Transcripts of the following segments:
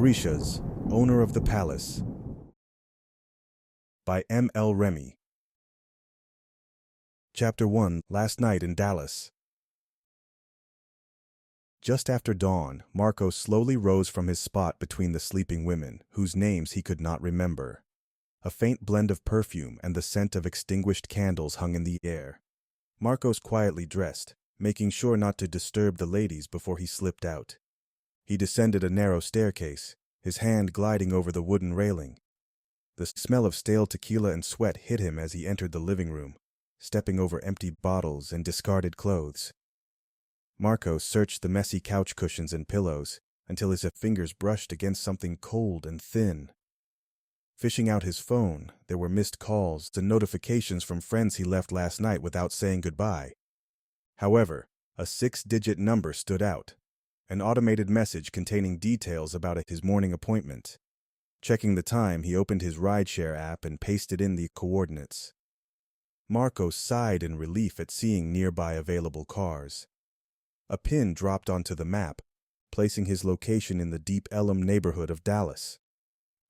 Orishas, Owner of the Palace, by M. L. Remy. Chapter 1, Last Night in Dallas. Just after dawn, Marcos slowly rose from his spot between the sleeping women, whose names he could not remember. A faint blend of perfume and the scent of extinguished candles hung in the air. Marcos quietly dressed, making sure not to disturb the ladies before he slipped out. He descended a narrow staircase, his hand gliding over the wooden railing. The smell of stale tequila and sweat hit him as he entered the living room, stepping over empty bottles and discarded clothes. Marcos searched the messy couch cushions and pillows until his fingers brushed against something cold and thin. Fishing out his phone, there were missed calls and notifications from friends he left last night without saying goodbye. However, a 6-digit number stood out, an automated message containing details about his morning appointment. Checking the time, he opened his rideshare app and pasted in the coordinates. Marcos sighed in relief at seeing nearby available cars. A pin dropped onto the map, placing his location in the Deep Ellum neighborhood of Dallas.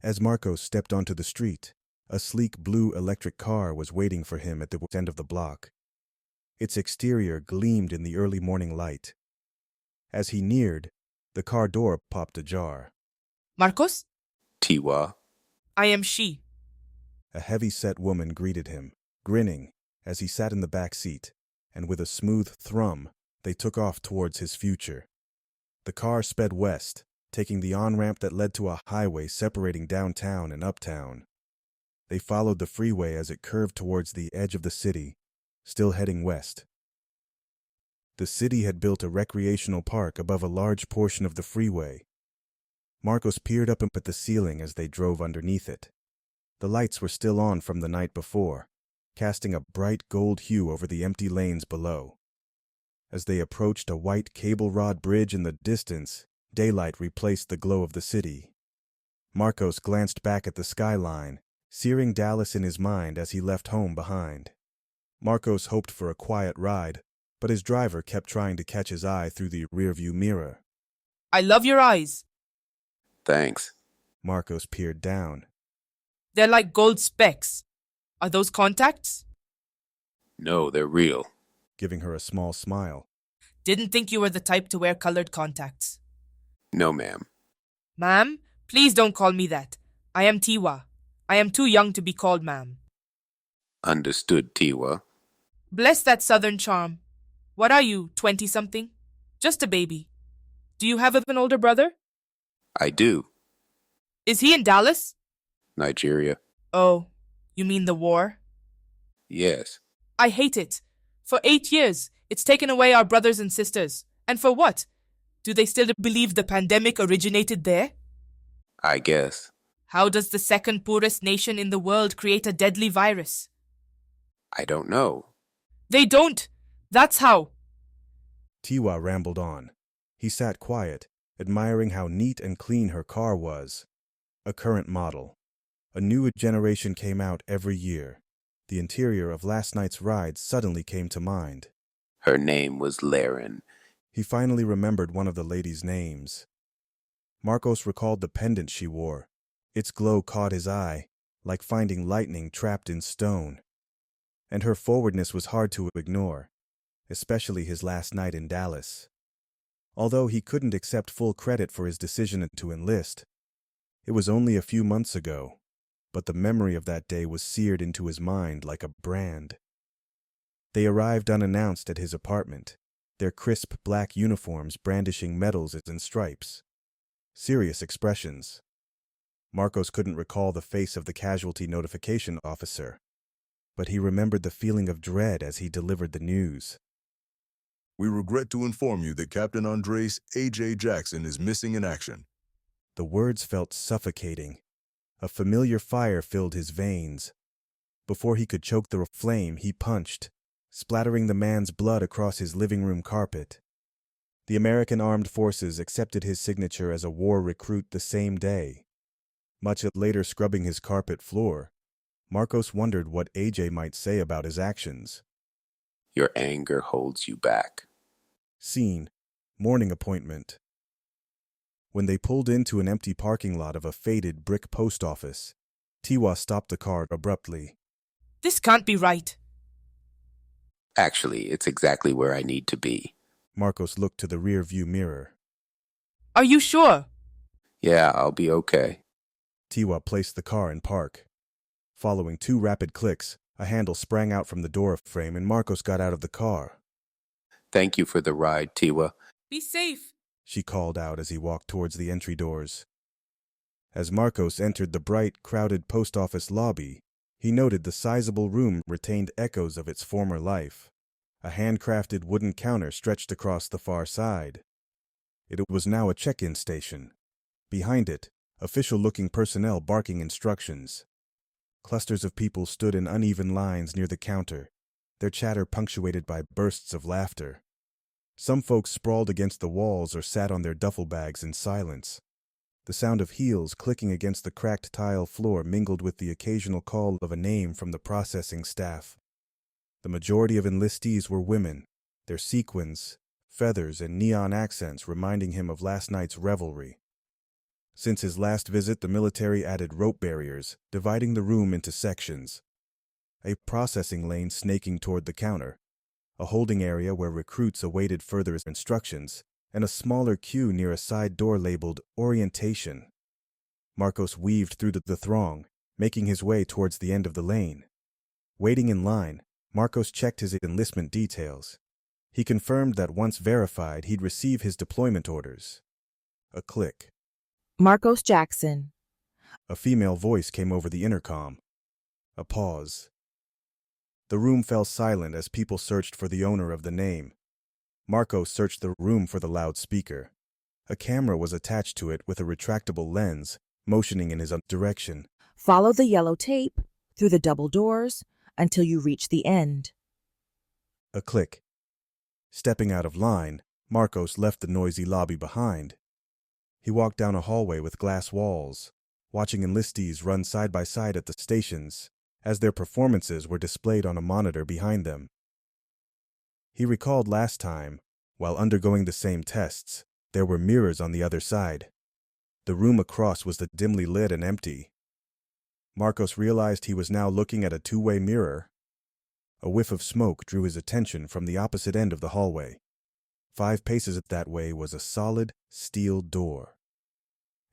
As Marcos stepped onto the street, a sleek blue electric car was waiting for him at the end of the block. Its exterior gleamed in the early morning light. As he neared, the car door popped ajar. Marcos? Tiwa. I am she. A heavy-set woman greeted him, grinning, as he sat in the back seat, and with a smooth thrum, they took off towards his future. The car sped west, taking the on-ramp that led to a highway separating downtown and uptown. They followed the freeway as it curved towards the edge of the city, still heading west. The city had built a recreational park above a large portion of the freeway. Marcos peered up at the ceiling as they drove underneath it. The lights were still on from the night before, casting a bright gold hue over the empty lanes below. As they approached a white cable-rod bridge in the distance, daylight replaced the glow of the city. Marcos glanced back at the skyline, searing Dallas in his mind as he left home behind. Marcos hoped for a quiet ride, but his driver kept trying to catch his eye through the rearview mirror. I love your eyes. Thanks. Marcos peered down. They're like gold specks. Are those contacts? No, they're real. Giving her a small smile. Didn't think you were the type to wear colored contacts. No, ma'am. Ma'am, please don't call me that. I am Tiwa. I am too young to be called ma'am. Understood, Tiwa. Bless that southern charm. What are you, 20-something? Just a baby. Do you have an older brother? I do. Is he in Dallas? Nigeria. Oh, you mean the war? Yes. I hate it. For 8 years, it's taken away our brothers and sisters. And for what? Do they still believe the pandemic originated there? I guess. How does the second poorest nation in the world create a deadly virus? I don't know. They don't. That's how. Tiwa rambled on. He sat quiet, admiring how neat and clean her car was. A current model. A new generation came out every year. The interior of last night's ride suddenly came to mind. Her name was Laren. He finally remembered one of the ladies' names. Marcos recalled the pendant she wore. Its glow caught his eye, like finding lightning trapped in stone. And her forwardness was hard to ignore, especially his last night in Dallas. Although he couldn't accept full credit for his decision to enlist, it was only a few months ago, but the memory of that day was seared into his mind like a brand. They arrived unannounced at his apartment, their crisp black uniforms brandishing medals and stripes. Serious expressions. Marcos couldn't recall the face of the casualty notification officer, but he remembered the feeling of dread as he delivered the news. We regret to inform you that Captain Andres A.J. Jackson is missing in action. The words felt suffocating. A familiar fire filled his veins. Before he could choke the flame, he punched, splattering the man's blood across his living room carpet. The American Armed Forces accepted his signature as a war recruit the same day. Much later scrubbing his carpet floor, Marcos wondered what AJ might say about his actions. Your anger holds you back. Scene, morning appointment. When they pulled into an empty parking lot of a faded brick post office, Tiwa stopped the car abruptly. This can't be right. Actually, it's exactly where I need to be. Marcos looked to the rear view mirror. Are you sure? Yeah, I'll be okay. Tiwa placed the car in park. Following 2 rapid clicks, a handle sprang out from the door frame and Marcos got out of the car. Thank you for the ride, Tiwa. Be safe. She called out as he walked towards the entry doors. As Marcos entered the bright, crowded post office lobby, he noted the sizable room retained echoes of its former life. A handcrafted wooden counter stretched across the far side. It was now a check-in station. Behind it, official-looking personnel barking instructions. Clusters of people stood in uneven lines near the counter, their chatter punctuated by bursts of laughter. Some folks sprawled against the walls or sat on their duffel bags in silence. The sound of heels clicking against the cracked tile floor mingled with the occasional call of a name from the processing staff. The majority of enlistees were women, their sequins, feathers, and neon accents reminding him of last night's revelry. Since his last visit, the military added rope barriers, dividing the room into sections. A processing lane snaking toward the counter, a holding area where recruits awaited further instructions, and a smaller queue near a side door labeled Orientation. Marcos weaved through the throng, making his way towards the end of the lane. Waiting in line, Marcos checked his enlistment details. He confirmed that once verified, he'd receive his deployment orders. A click. Marcos Jackson. A female voice came over the intercom. A pause. The room fell silent as people searched for the owner of the name. Marcos searched the room for the loudspeaker. A camera was attached to it with a retractable lens, motioning in his direction. Follow the yellow tape through the double doors until you reach the end. A click. Stepping out of line, Marcos left the noisy lobby behind. He walked down a hallway with glass walls, watching enlistees run side by side at the stations, as their performances were displayed on a monitor behind them. He recalled last time, while undergoing the same tests, there were mirrors on the other side. The room across was dimly lit and empty. Marcos realized he was now looking at a 2-way mirror. A whiff of smoke drew his attention from the opposite end of the hallway. 5 paces that way was a solid, steel door.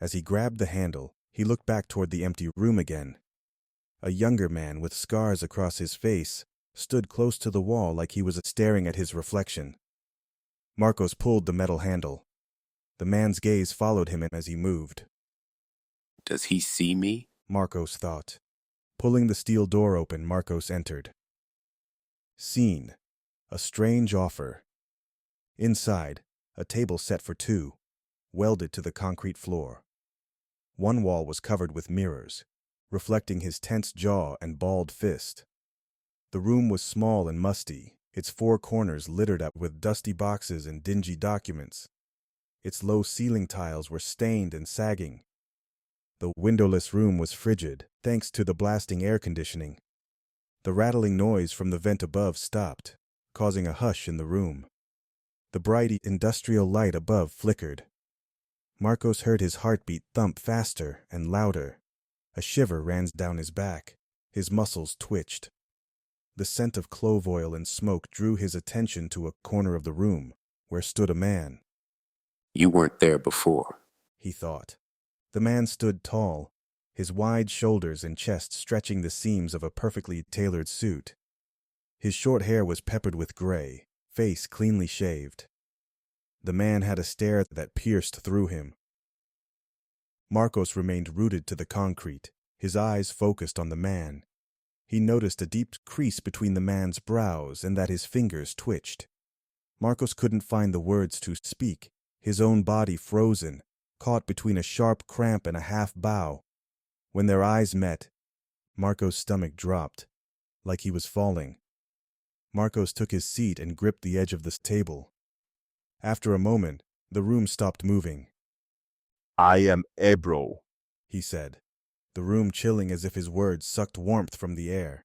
As he grabbed the handle, he looked back toward the empty room again. A younger man with scars across his face stood close to the wall like he was staring at his reflection. Marcos pulled the metal handle. The man's gaze followed him as he moved. Does he see me? Marcos thought. Pulling the steel door open, Marcos entered. Scene. A strange offer. Inside, a table set for 2, welded to the concrete floor. One wall was covered with mirrors, reflecting his tense jaw and balled fist. The room was small and musty, its 4 corners littered up with dusty boxes and dingy documents. Its low ceiling tiles were stained and sagging. The windowless room was frigid, thanks to the blasting air conditioning. The rattling noise from the vent above stopped, causing a hush in the room. The bright industrial light above flickered. Marcos heard his heartbeat thump faster and louder. A shiver ran down his back. His muscles twitched. The scent of clove oil and smoke drew his attention to a corner of the room, where stood a man. You weren't there before. He thought. The man stood tall, his wide shoulders and chest stretching the seams of a perfectly tailored suit. His short hair was peppered with gray, face cleanly shaved. The man had a stare that pierced through him. Marcos remained rooted to the concrete, his eyes focused on the man. He noticed a deep crease between the man's brows and that his fingers twitched. Marcos couldn't find the words to speak, his own body frozen, caught between a sharp cramp and a half bow. When their eyes met, Marcos' stomach dropped, like he was falling. Marcos took his seat and gripped the edge of the table. After a moment, the room stopped moving. I am Ebro. He said, the room chilling as if his words sucked warmth from the air.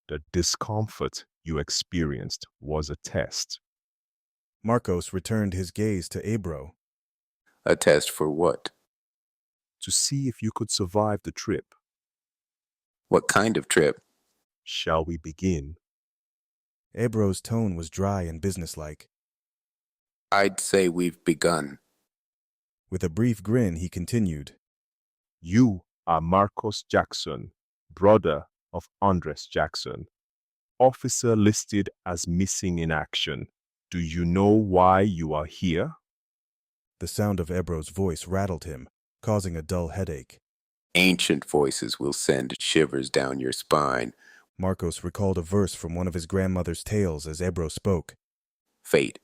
The discomfort you experienced was a test. Marcos returned his gaze to Ebro. A test for what? To see if you could survive the trip. What kind of trip? Shall we begin? Ebro's tone was dry and businesslike. I'd say we've begun. With a brief grin, he continued. You are Marcos Jackson, brother of Andres Jackson, officer listed as missing in action. Do you know why you are here? The sound of Ebro's voice rattled him, causing a dull headache. Ancient voices will send shivers down your spine. Marcos recalled a verse from one of his grandmother's tales as Ebro spoke. Fate.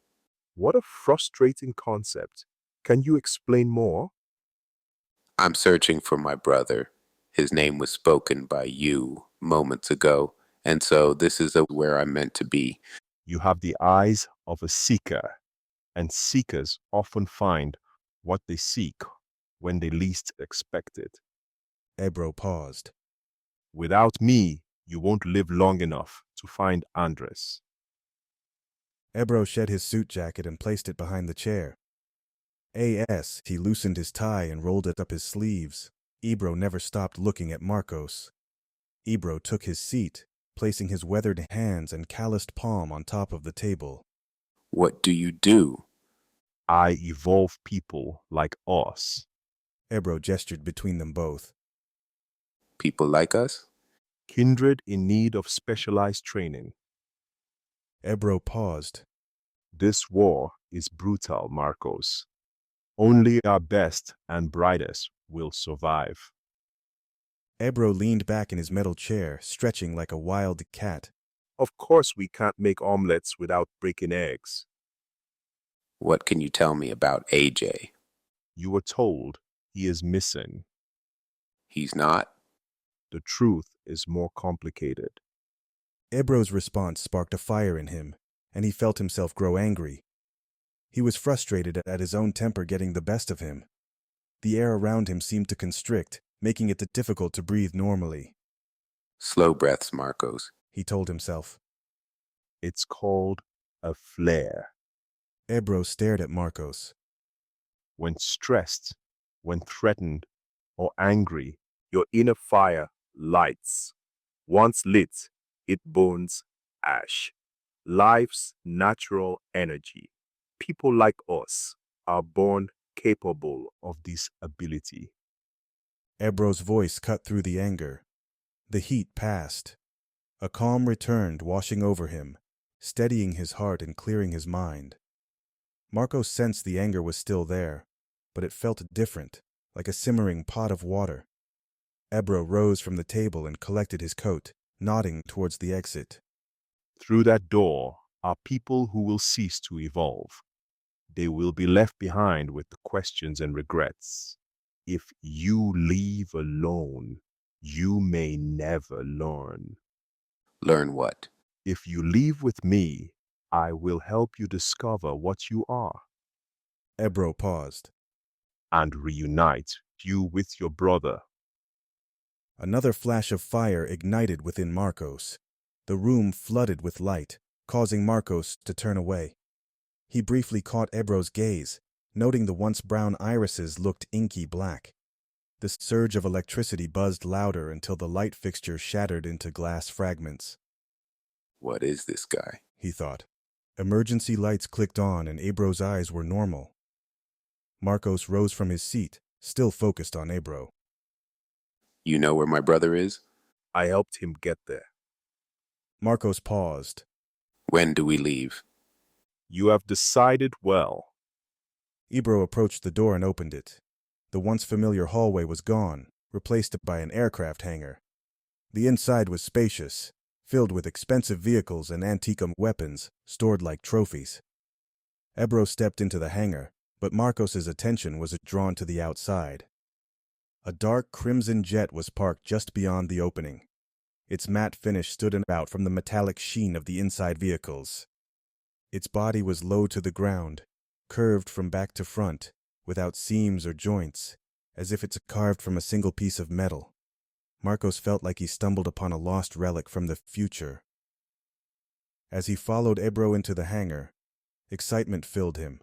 What a frustrating concept. Can you explain more? I'm searching for my brother. His name was spoken by you moments ago, and so this is where I'm meant to be. You have the eyes of a seeker, and seekers often find what they seek when they least expect it. Ebro paused. Without me, you won't live long enough to find Andres. Ebro shed his suit jacket and placed it behind the chair. He loosened his tie and rolled it up his sleeves. Ebro never stopped looking at Marcos. Ebro took his seat, placing his weathered hands and calloused palm on top of the table. What do you do? I evolve people like us. Ebro gestured between them both. People like us? Kindred in need of specialized training. Ebro paused. This war is brutal, Marcos. Only our best and brightest will survive. Ebro leaned back in his metal chair, stretching like a wild cat. Of course we can't make omelets without breaking eggs. What can you tell me about AJ? You were told he is missing. He's not? The truth is more complicated. Ebro's response sparked a fire in him, and he felt himself grow angry. He was frustrated at his own temper getting the best of him. The air around him seemed to constrict, making it difficult to breathe normally. Slow breaths, Marcos. He told himself. It's called a flare. Ebro stared at Marcos. When stressed, when threatened, or angry, your inner fire lights. Once lit, it burns ash. Life's natural energy. People like us are born capable of this ability. Ebro's voice cut through the anger. The heat passed. A calm returned, washing over him, steadying his heart and clearing his mind. Marcos sensed the anger was still there, but it felt different, like a simmering pot of water. Ebro rose from the table and collected his coat, nodding towards the exit. Through that door are people who will cease to evolve. They will be left behind with the questions and regrets. If you leave alone, you may never learn. Learn what? If you leave with me, I will help you discover what you are. Ebro paused. And reunite you with your brother. Another flash of fire ignited within Marcos. The room flooded with light, causing Marcos to turn away. He briefly caught Ebro's gaze, noting the once brown irises looked inky black. The surge of electricity buzzed louder until the light fixture shattered into glass fragments. What is this guy? He thought. Emergency lights clicked on and Ebro's eyes were normal. Marcos rose from his seat, still focused on Ebro. You know where my brother is? I helped him get there. Marcos paused. When do we leave? You have decided well. Ebro approached the door and opened it. The once familiar hallway was gone, replaced by an aircraft hangar. The inside was spacious, filled with expensive vehicles and antique weapons stored like trophies. Ebro stepped into the hangar, but Marcos's attention was drawn to the outside. A dark crimson jet was parked just beyond the opening. Its matte finish stood out from the metallic sheen of the inside vehicles. Its body was low to the ground, curved from back to front, without seams or joints, as if it's carved from a single piece of metal. Marcos felt like he stumbled upon a lost relic from the future. As he followed Ebro into the hangar, excitement filled him.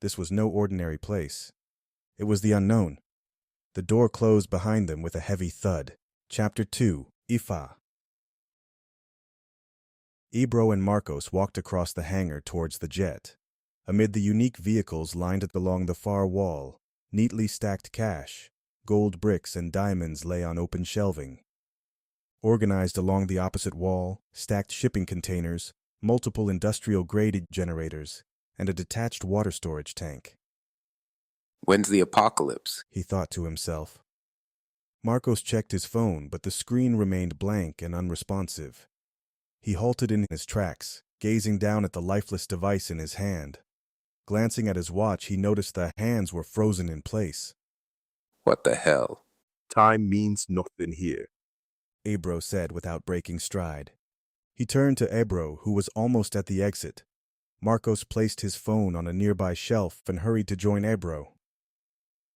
This was no ordinary place. It was the unknown. The door closed behind them with a heavy thud. Chapter 2, Ifa. Ebro and Marcos walked across the hangar towards the jet. Amid the unique vehicles lined along the far wall, neatly stacked cash, gold bricks and diamonds lay on open shelving. Organized along the opposite wall, stacked shipping containers, multiple industrial-grade generators, and a detached water storage tank. When's the apocalypse? He thought to himself. Marcos checked his phone, but the screen remained blank and unresponsive. He halted in his tracks, gazing down at the lifeless device in his hand. Glancing at his watch, he noticed the hands were frozen in place. What the hell? Time means nothing here. Ebro said without breaking stride. He turned to Ebro, who was almost at the exit. Marcos placed his phone on a nearby shelf and hurried to join Ebro.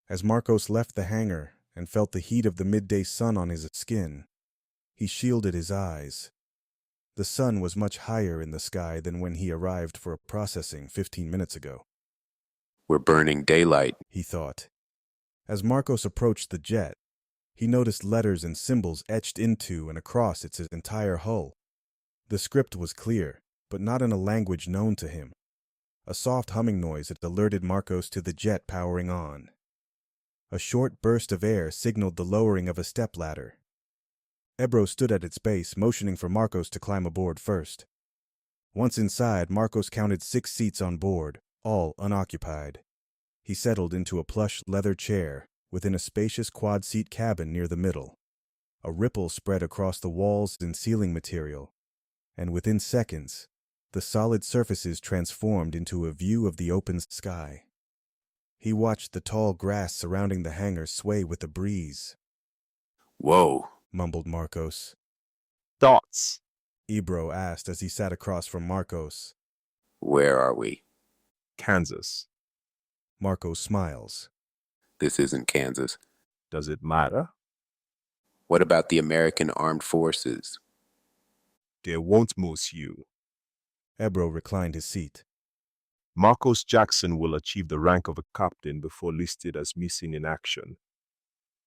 As Marcos left the hangar and felt the heat of the midday sun on his skin, he shielded his eyes. The sun was much higher in the sky than when he arrived for processing 15 minutes ago. We're burning daylight. He thought. As Marcos approached the jet, he noticed letters and symbols etched into and across its entire hull. The script was clear, but not in a language known to him. A soft humming noise had alerted Marcos to the jet powering on. A short burst of air signaled the lowering of a stepladder. Ebro stood at its base, motioning for Marcos to climb aboard first. Once inside, Marcos counted 6 seats on board, all unoccupied. He settled into a plush leather chair within a spacious quad-seat cabin near the middle. A ripple spread across the walls and ceiling material, and within seconds, the solid surfaces transformed into a view of the open sky. He watched the tall grass surrounding the hangar sway with the breeze. Whoa. Mumbled Marcos. Thoughts? Ebro asked as he sat across from Marcos. Where are we? Kansas. Marcos smiles. This isn't Kansas. Does it matter? What about the American Armed Forces? They won't move you. Ebro reclined his seat. Marcos Jackson will achieve the rank of a captain before listed as missing in action.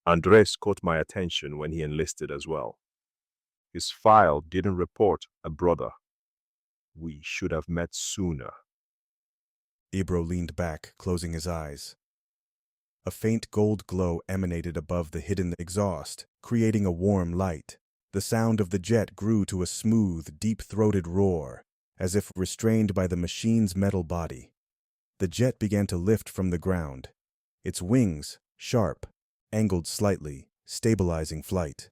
Andres caught my attention when he enlisted as well. His file didn't report a brother. We should have met sooner. Ebro leaned back, closing his eyes. A faint gold glow emanated above the hidden exhaust, creating a warm light. The sound of the jet grew to a smooth, deep-throated roar, as if restrained by the machine's metal body. The jet began to lift from the ground, its wings, sharp, angled slightly, stabilizing flight.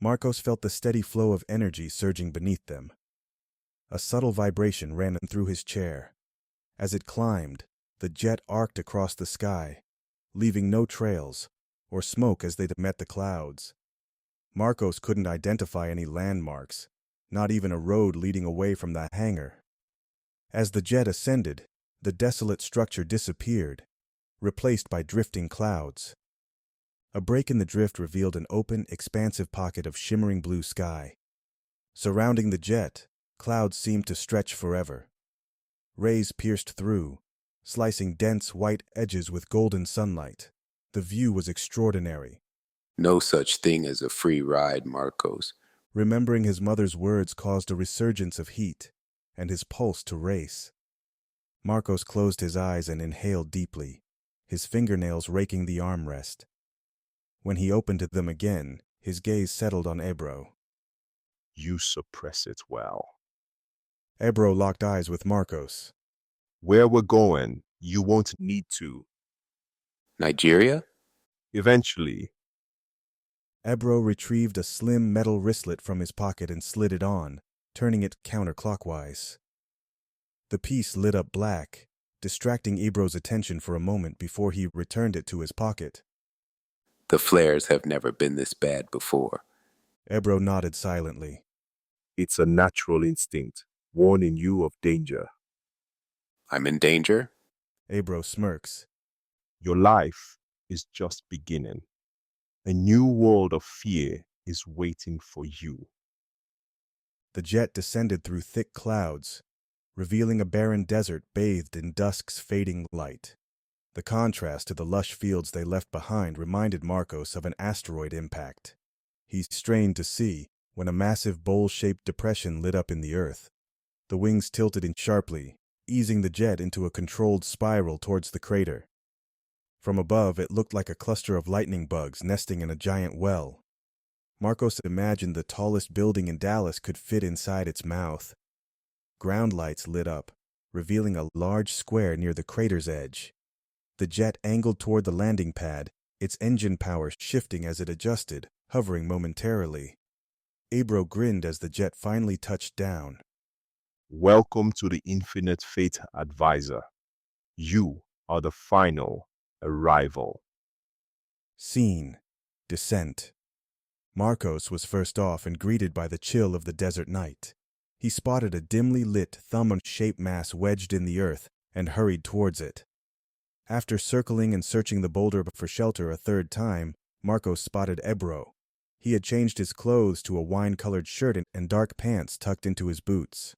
Marcos felt the steady flow of energy surging beneath them. A subtle vibration ran through his chair. As it climbed, the jet arced across the sky, leaving no trails or smoke as they met the clouds. Marcos couldn't identify any landmarks, not even a road leading away from the hangar. As the jet ascended, the desolate structure disappeared, replaced by drifting clouds. A break in the drift revealed an open, expansive pocket of shimmering blue sky. Surrounding the jet, clouds seemed to stretch forever. Rays pierced through, slicing dense white edges with golden sunlight. The view was extraordinary. No such thing as a free ride, Marcos. Remembering his mother's words caused a resurgence of heat, and his pulse to race. Marcos closed his eyes and inhaled deeply, his fingernails raking the armrest. When he opened them again, his gaze settled on Ebro. You suppress it well. Ebro locked eyes with Marcos. Where we're going, you won't need to. Nigeria? Eventually. Ebro retrieved a slim metal wristlet from his pocket and slid it on, turning it counterclockwise. The piece lit up black, distracting Ebro's attention for a moment before he returned it to his pocket. The flares have never been this bad before. Ebro nodded silently. It's a natural instinct, warning you of danger. I'm in danger? Ebro smirks. Your life is just beginning. A new world of fear is waiting for you. The jet descended through thick clouds, revealing a barren desert bathed in dusk's fading light. The contrast to the lush fields they left behind reminded Marcos of an asteroid impact. He strained to see when a massive bowl-shaped depression lit up in the earth. The wings tilted in sharply, easing the jet into a controlled spiral towards the crater. From above, it looked like a cluster of lightning bugs nesting in a giant well. Marcos imagined the tallest building in Dallas could fit inside its mouth. Ground lights lit up, revealing a large square near the crater's edge. The jet angled toward the landing pad, its engine power shifting as it adjusted, hovering momentarily. Abro grinned as the jet finally touched down. Welcome to the Infinite Fate Advisor. You are the final arrival. Scene. Descent. Marcos was first off and greeted by the chill of the desert night. He spotted a dimly lit thumb-shaped mass wedged in the earth and hurried towards it. After circling and searching the boulder for shelter a third time, Marcos spotted Ebro. He had changed his clothes to a wine-colored shirt and dark pants tucked into his boots.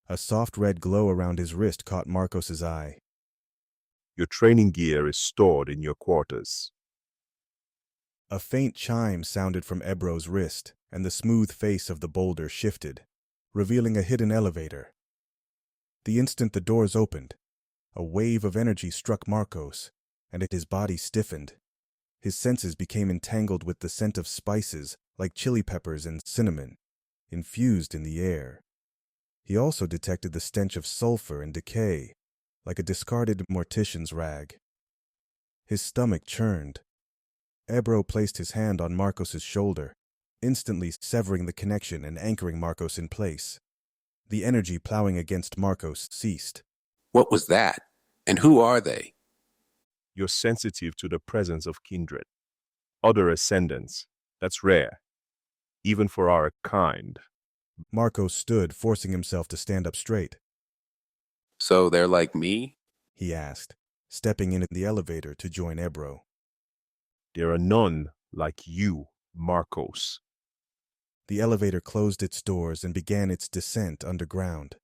A soft red glow around his wrist caught Marcos's eye. Your training gear is stored in your quarters. A faint chime sounded from Ebro's wrist, and the smooth face of the boulder shifted, revealing a hidden elevator. The instant the doors opened, a wave of energy struck Marcos, and his body stiffened. His senses became entangled with the scent of spices, like chili peppers and cinnamon, infused in the air. He also detected the stench of sulfur and decay, like a discarded mortician's rag. His stomach churned. Ebro placed his hand on Marcos's shoulder, instantly severing the connection and anchoring Marcos in place. The energy plowing against Marcos ceased. What was that? And who are they? You're sensitive to the presence of kindred. Other ascendants. That's rare, even for our kind. Marcos stood, forcing himself to stand up straight. So they're like me? He asked, stepping in the elevator to join Ebro. There are none like you, Marcos. The elevator closed its doors and began its descent underground.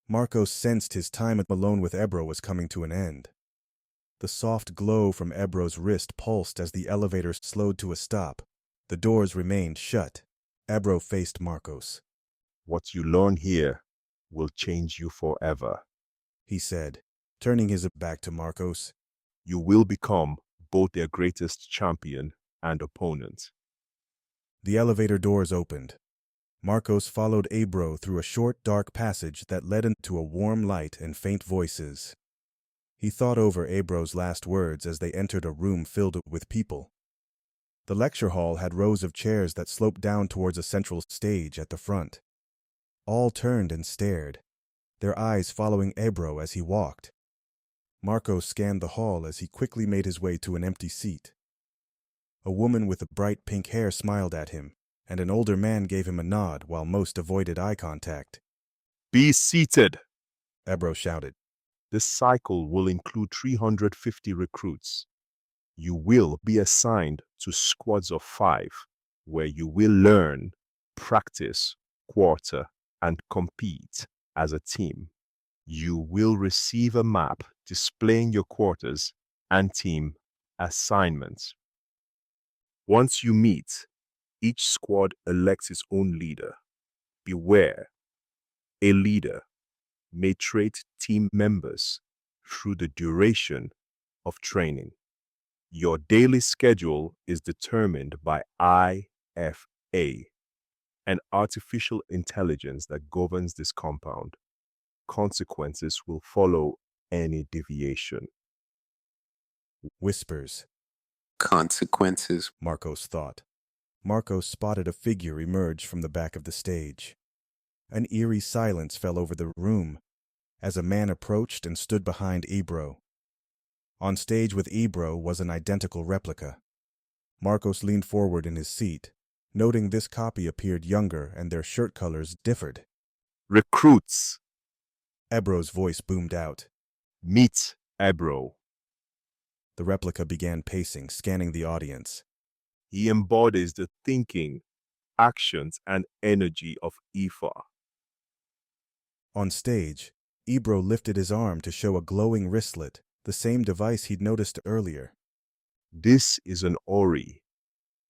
Marcos sensed his time alone with Ebro was coming to an end. The soft glow from Ebro's wrist pulsed as the elevator slowed to a stop. The doors remained shut. Ebro faced Marcos. What you learn here will change you forever, he said, turning his back to Marcos. You will become both their greatest champion and opponent. The elevator doors opened. Marcos followed Ebro through a short, dark passage that led into a warm light and faint voices. He thought over Ebro's last words as they entered a room filled with people. The lecture hall had rows of chairs that sloped down towards a central stage at the front. All turned and stared, their eyes following Ebro as he walked. Marcos scanned the hall as he quickly made his way to an empty seat. A woman with bright pink hair smiled at him, and an older man gave him a nod while most avoided eye contact. Be seated, Ebro shouted. This cycle will include 350 recruits. You will be assigned to squads of 5, where you will learn, practice, quarter, and compete as a team. You will receive a map displaying your quarters and team assignments. Once you meet, each squad elects its own leader. Beware, a leader may trait team members through the duration of training. Your daily schedule is determined by IFA, an artificial intelligence that governs this compound. Consequences will follow any deviation. Whispers. Consequences? Marcos thought. Marcos spotted a figure emerge from the back of the stage. An eerie silence fell over the room as a man approached and stood behind Ebro. On stage with Ebro was an identical replica. Marcos leaned forward in his seat, noting this copy appeared younger and their shirt colors differed. Recruits! Ebro's voice boomed out. Meet Ebro. The replica began pacing, scanning the audience. He embodies the thinking, actions, and energy of Ifa. On stage, Ebro lifted his arm to show a glowing wristlet, the same device he'd noticed earlier. This is an Ori.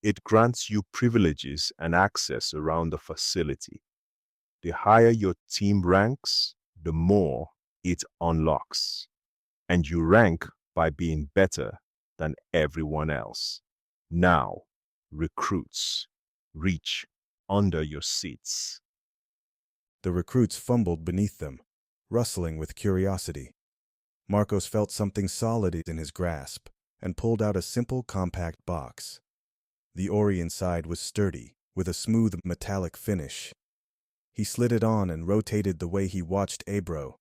It grants you privileges and access around the facility. The higher your team ranks, the more it unlocks. And you rank by being better than everyone else. Now, recruits, reach under your seats. The recruits fumbled beneath them, rustling with curiosity. Marcos felt something solid in his grasp and pulled out a simple, compact box. The Ori inside was sturdy, with a smooth metallic finish. He slid it on and rotated the way he watched Ebro.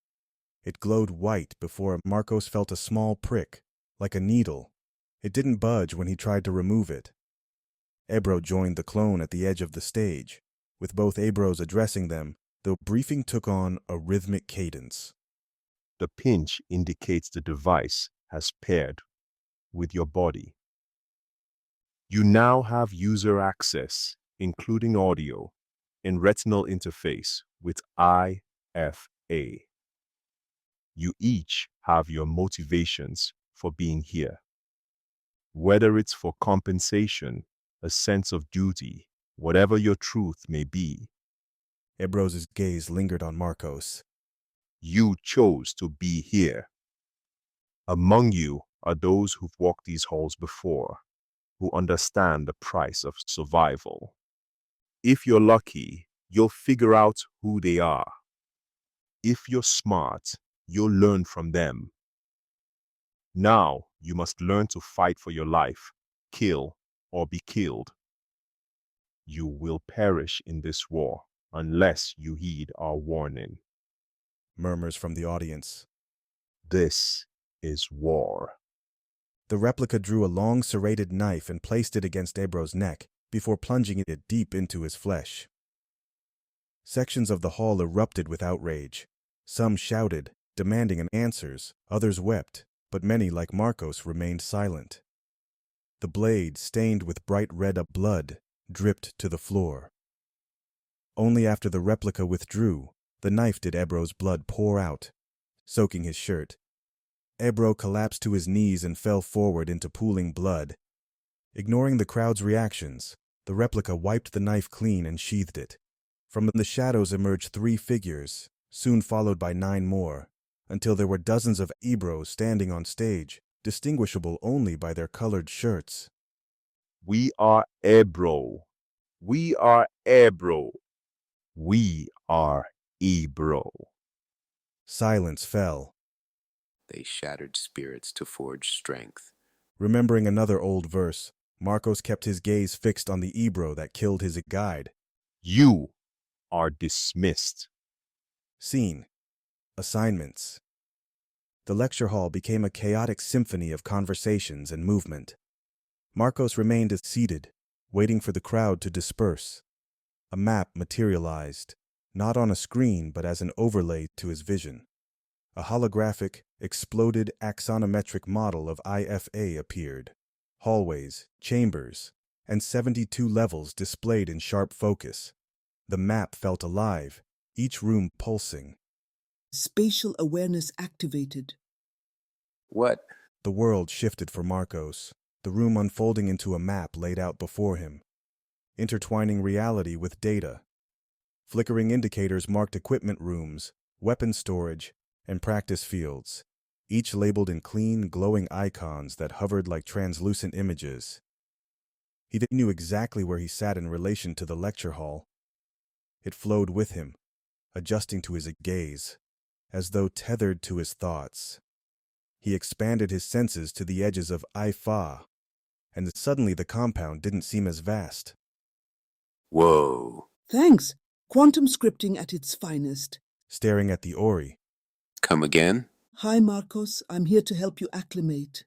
It glowed white before Marcos felt a small prick, like a needle. It didn't budge when he tried to remove it. Ebro joined the clone at the edge of the stage, with both Ebros addressing them. The briefing took on a rhythmic cadence. The pinch indicates the device has paired with your body. You now have user access, including audio, and retinal interface with IFA. You each have your motivations for being here. Whether it's for compensation, a sense of duty, whatever your truth may be, Ebro's gaze lingered on Marcos. you chose to be here. Among you are those who've walked these halls before, who understand the price of survival. If you're lucky, you'll figure out who they are. If you're smart, you'll learn from them. Now you must learn to fight for your life, kill or be killed. You will perish in this war unless you heed our warning. Murmurs from the audience. This is war. The replica drew a long serrated knife and placed it against Ebro's neck before plunging it deep into his flesh. Sections of the hall erupted with outrage. Some shouted, demanding answers. Others wept, but many, like Marcos, remained silent. The blade, stained with bright red blood, dripped to the floor. Only after the replica withdrew, the knife did Ebro's blood pour out, soaking his shirt. Ebro collapsed to his knees and fell forward into pooling blood. Ignoring the crowd's reactions, the replica wiped the knife clean and sheathed it. From the shadows emerged 3 figures, soon followed by 9 more, until there were dozens of Ebros standing on stage, distinguishable only by their colored shirts. We are Ebro. We are Ebro. We are Ebro. Silence fell. They shattered spirits to forge strength. Remembering another old verse, Marcos kept his gaze fixed on the Ebro that killed his guide. You are dismissed. Scene. Assignments. The lecture hall became a chaotic symphony of conversations and movement. Marcos remained seated, waiting for the crowd to disperse. A map materialized, not on a screen but as an overlay to his vision. A holographic, exploded axonometric model of IFA appeared. Hallways, chambers, and 72 levels displayed in sharp focus. The map felt alive, each room pulsing. Spatial awareness activated. What? The world shifted for Marcos, the room unfolding into a map laid out before him, intertwining reality with data. Flickering indicators marked equipment rooms, weapon storage, and practice fields, each labeled in clean, glowing icons that hovered like translucent images. He knew exactly where he sat in relation to the lecture hall. It flowed with him, adjusting to his gaze, as though tethered to his thoughts. He expanded his senses to the edges of Ifa, and suddenly the compound didn't seem as vast. Whoa. Thanks. Quantum scripting at its finest. Staring at the Ori. Come again? Hi, Marcos. I'm here to help you acclimate.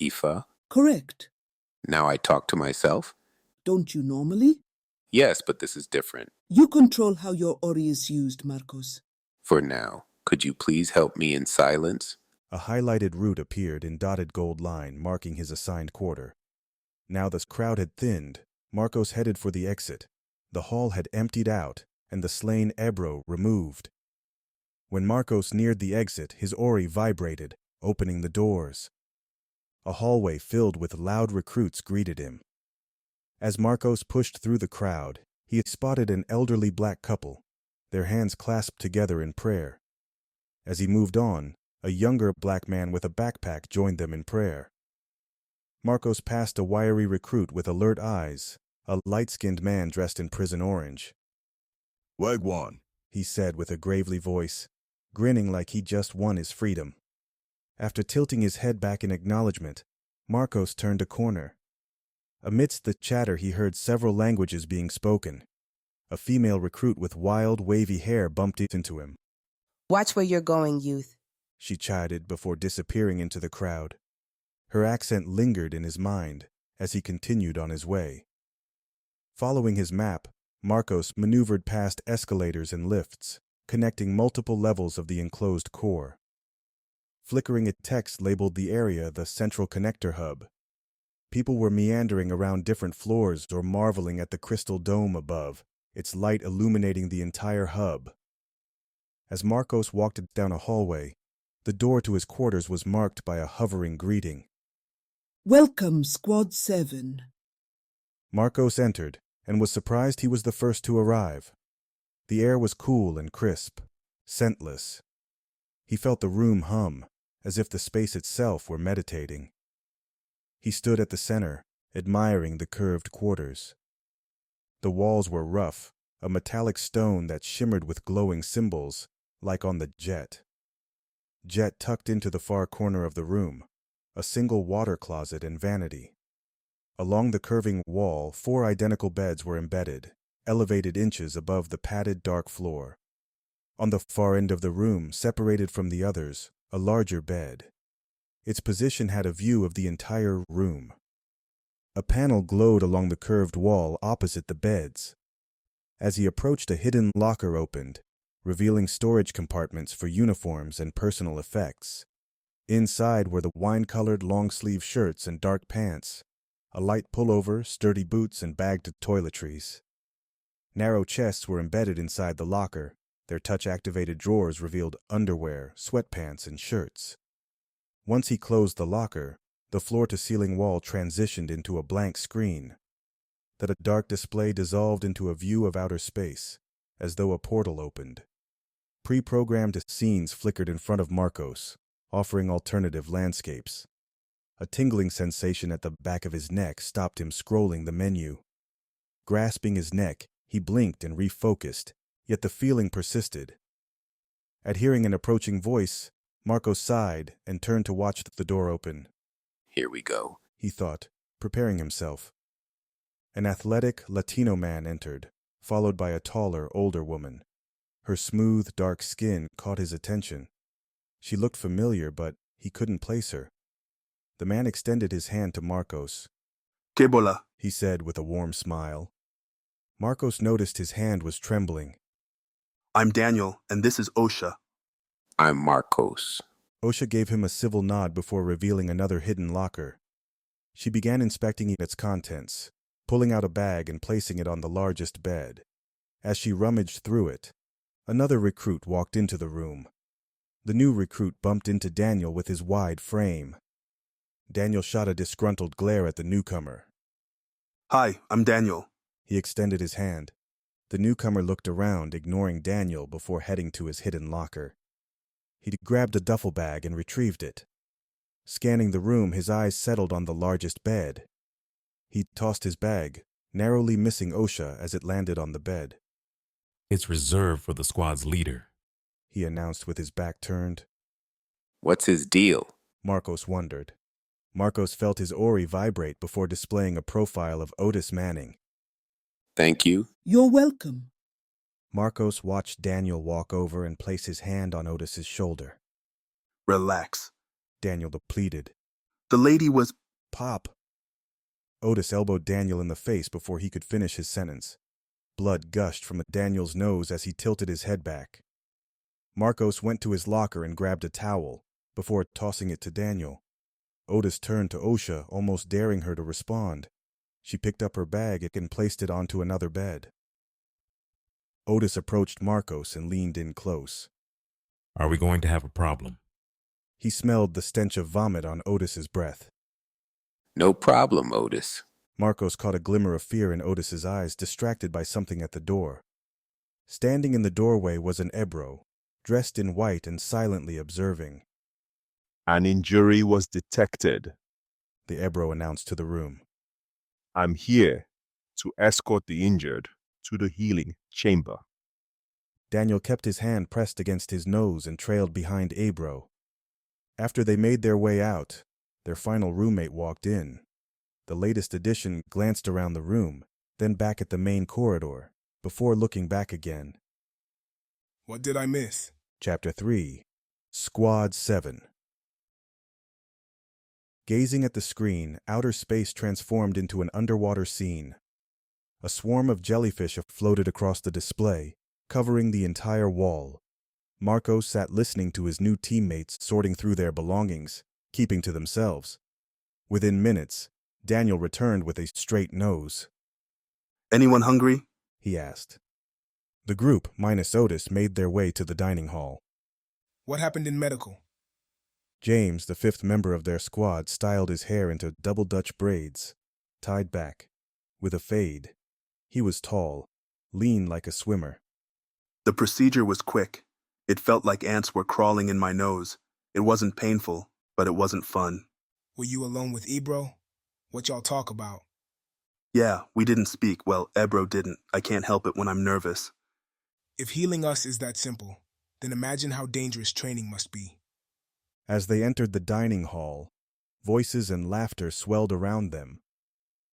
Ifa? Correct. Now I talk to myself? Don't you normally? Yes, but this is different. You control how your Ori is used, Marcos. For now, could you please help me in silence? A highlighted route appeared in dotted gold line marking his assigned quarter. Now the crowd had thinned. Marcos headed for the exit. The hall had emptied out, and the slain Ebro removed. When Marcos neared the exit, his ori vibrated, opening the doors. A hallway filled with loud recruits greeted him. As Marcos pushed through the crowd, he spotted an elderly black couple, their hands clasped together in prayer. As he moved on, a younger black man with a backpack joined them in prayer. Marcos passed a wiry recruit with alert eyes, a light-skinned man dressed in prison orange. "Wagwan," he said with a gravely voice, grinning like he just won his freedom. After tilting his head back in acknowledgement, Marcos turned a corner. Amidst the chatter he heard several languages being spoken. A female recruit with wild, wavy hair bumped into him. "Watch where you're going, youth," she chided before disappearing into the crowd. Her accent lingered in his mind as he continued on his way. Following his map, Marcos maneuvered past escalators and lifts, connecting multiple levels of the enclosed core. Flickering a text labeled the area the Central Connector Hub. People were meandering around different floors or marveling at the crystal dome above, its light illuminating the entire hub. As Marcos walked down a hallway, the door to his quarters was marked by a hovering greeting. Welcome, Squad 7. Marcos entered and was surprised he was the first to arrive. The air was cool and crisp, scentless. He felt the room hum, as if the space itself were meditating. He stood at the center, admiring the curved quarters. The walls were rough, a metallic stone that shimmered with glowing symbols, like on the jet. Jet tucked into the far corner of the room, a single water closet and vanity. Along the curving wall, 4 identical beds were embedded, elevated inches above the padded dark floor. On the far end of the room, separated from the others, a larger bed. Its position had a view of the entire room. A panel glowed along the curved wall opposite the beds. As he approached, a hidden locker opened, revealing storage compartments for uniforms and personal effects. Inside were the wine-colored long-sleeve shirts and dark pants, a light pullover, sturdy boots, and bagged toiletries. Narrow chests were embedded inside the locker. Their touch-activated drawers revealed underwear, sweatpants, and shirts. Once he closed the locker, the floor-to-ceiling wall transitioned into a blank screen. That a dark display dissolved into a view of outer space, as though a portal opened. Pre-programmed scenes flickered in front of Marcos, offering alternative landscapes. A tingling sensation at the back of his neck stopped him scrolling the menu. Grasping his neck, he blinked and refocused, yet the feeling persisted. At hearing an approaching voice, Marcos sighed and turned to watch the door open. Here we go, he thought, preparing himself. An athletic Latino man entered, followed by a taller, older woman. Her smooth, dark skin caught his attention. She looked familiar, but he couldn't place her. The man extended his hand to Marcos. "Que bola?" he said with a warm smile. Marcos noticed his hand was trembling. "I'm Daniel, and this is Osha." I'm Marcos. Osha gave him a civil nod before revealing another hidden locker. She began inspecting its contents, pulling out a bag and placing it on the largest bed. As she rummaged through it, another recruit walked into the room. The new recruit bumped into Daniel with his wide frame. Daniel shot a disgruntled glare at the newcomer. "Hi, I'm Daniel." He extended his hand. The newcomer looked around, ignoring Daniel before heading to his hidden locker. He grabbed a duffel bag and retrieved it. Scanning the room, his eyes settled on the largest bed. He tossed his bag, narrowly missing Osha as it landed on the bed. "It's reserved for the squad's leader," he announced with his back turned. What's his deal? Marcos wondered. Marcos felt his ori vibrate before displaying a profile of Otis Manning. Thank you. You're welcome. Marcos watched Daniel walk over and place his hand on Otis's shoulder. "Relax." Daniel pleaded. "The lady was..." "Pop." Otis elbowed Daniel in the face before he could finish his sentence. Blood gushed from Daniel's nose as he tilted his head back. Marcos went to his locker and grabbed a towel, before tossing it to Daniel. Otis turned to Osha, almost daring her to respond. She picked up her bag and placed it onto another bed. Otis approached Marcos and leaned in close. Are we going to have a problem? He smelled the stench of vomit on Otis's breath. No problem, Otis. Marcos caught a glimmer of fear in Otis's eyes, distracted by something at the door. Standing in the doorway was an Ebro, dressed in white and silently observing. An injury was detected. The Ebro announced to the room. I'm here to escort the injured to the healing chamber. Daniel kept his hand pressed against his nose and trailed behind Abro. After they made their way out, their final roommate walked in. The latest addition glanced around the room, then back at the main corridor, before looking back again. What did I miss? Chapter 3, Squad 7. Gazing at the screen, outer space transformed into an underwater scene. A swarm of jellyfish floated across the display, covering the entire wall. Marcos sat listening to his new teammates sorting through their belongings, keeping to themselves. Within minutes, Daniel returned with a straight nose. Anyone hungry? He asked. The group, minus Otis, made their way to the dining hall. What happened in medical? James, the fifth member of their squad, styled his hair into double Dutch braids, tied back, with a fade. He was tall, lean like a swimmer. The procedure was quick. It felt like ants were crawling in my nose. It wasn't painful, but it wasn't fun. Were you alone with Ebro? What y'all talk about? Yeah, we didn't speak. Well, Ebro didn't. I can't help it when I'm nervous. If healing us is that simple, then imagine how dangerous training must be. As they entered the dining hall, voices and laughter swelled around them.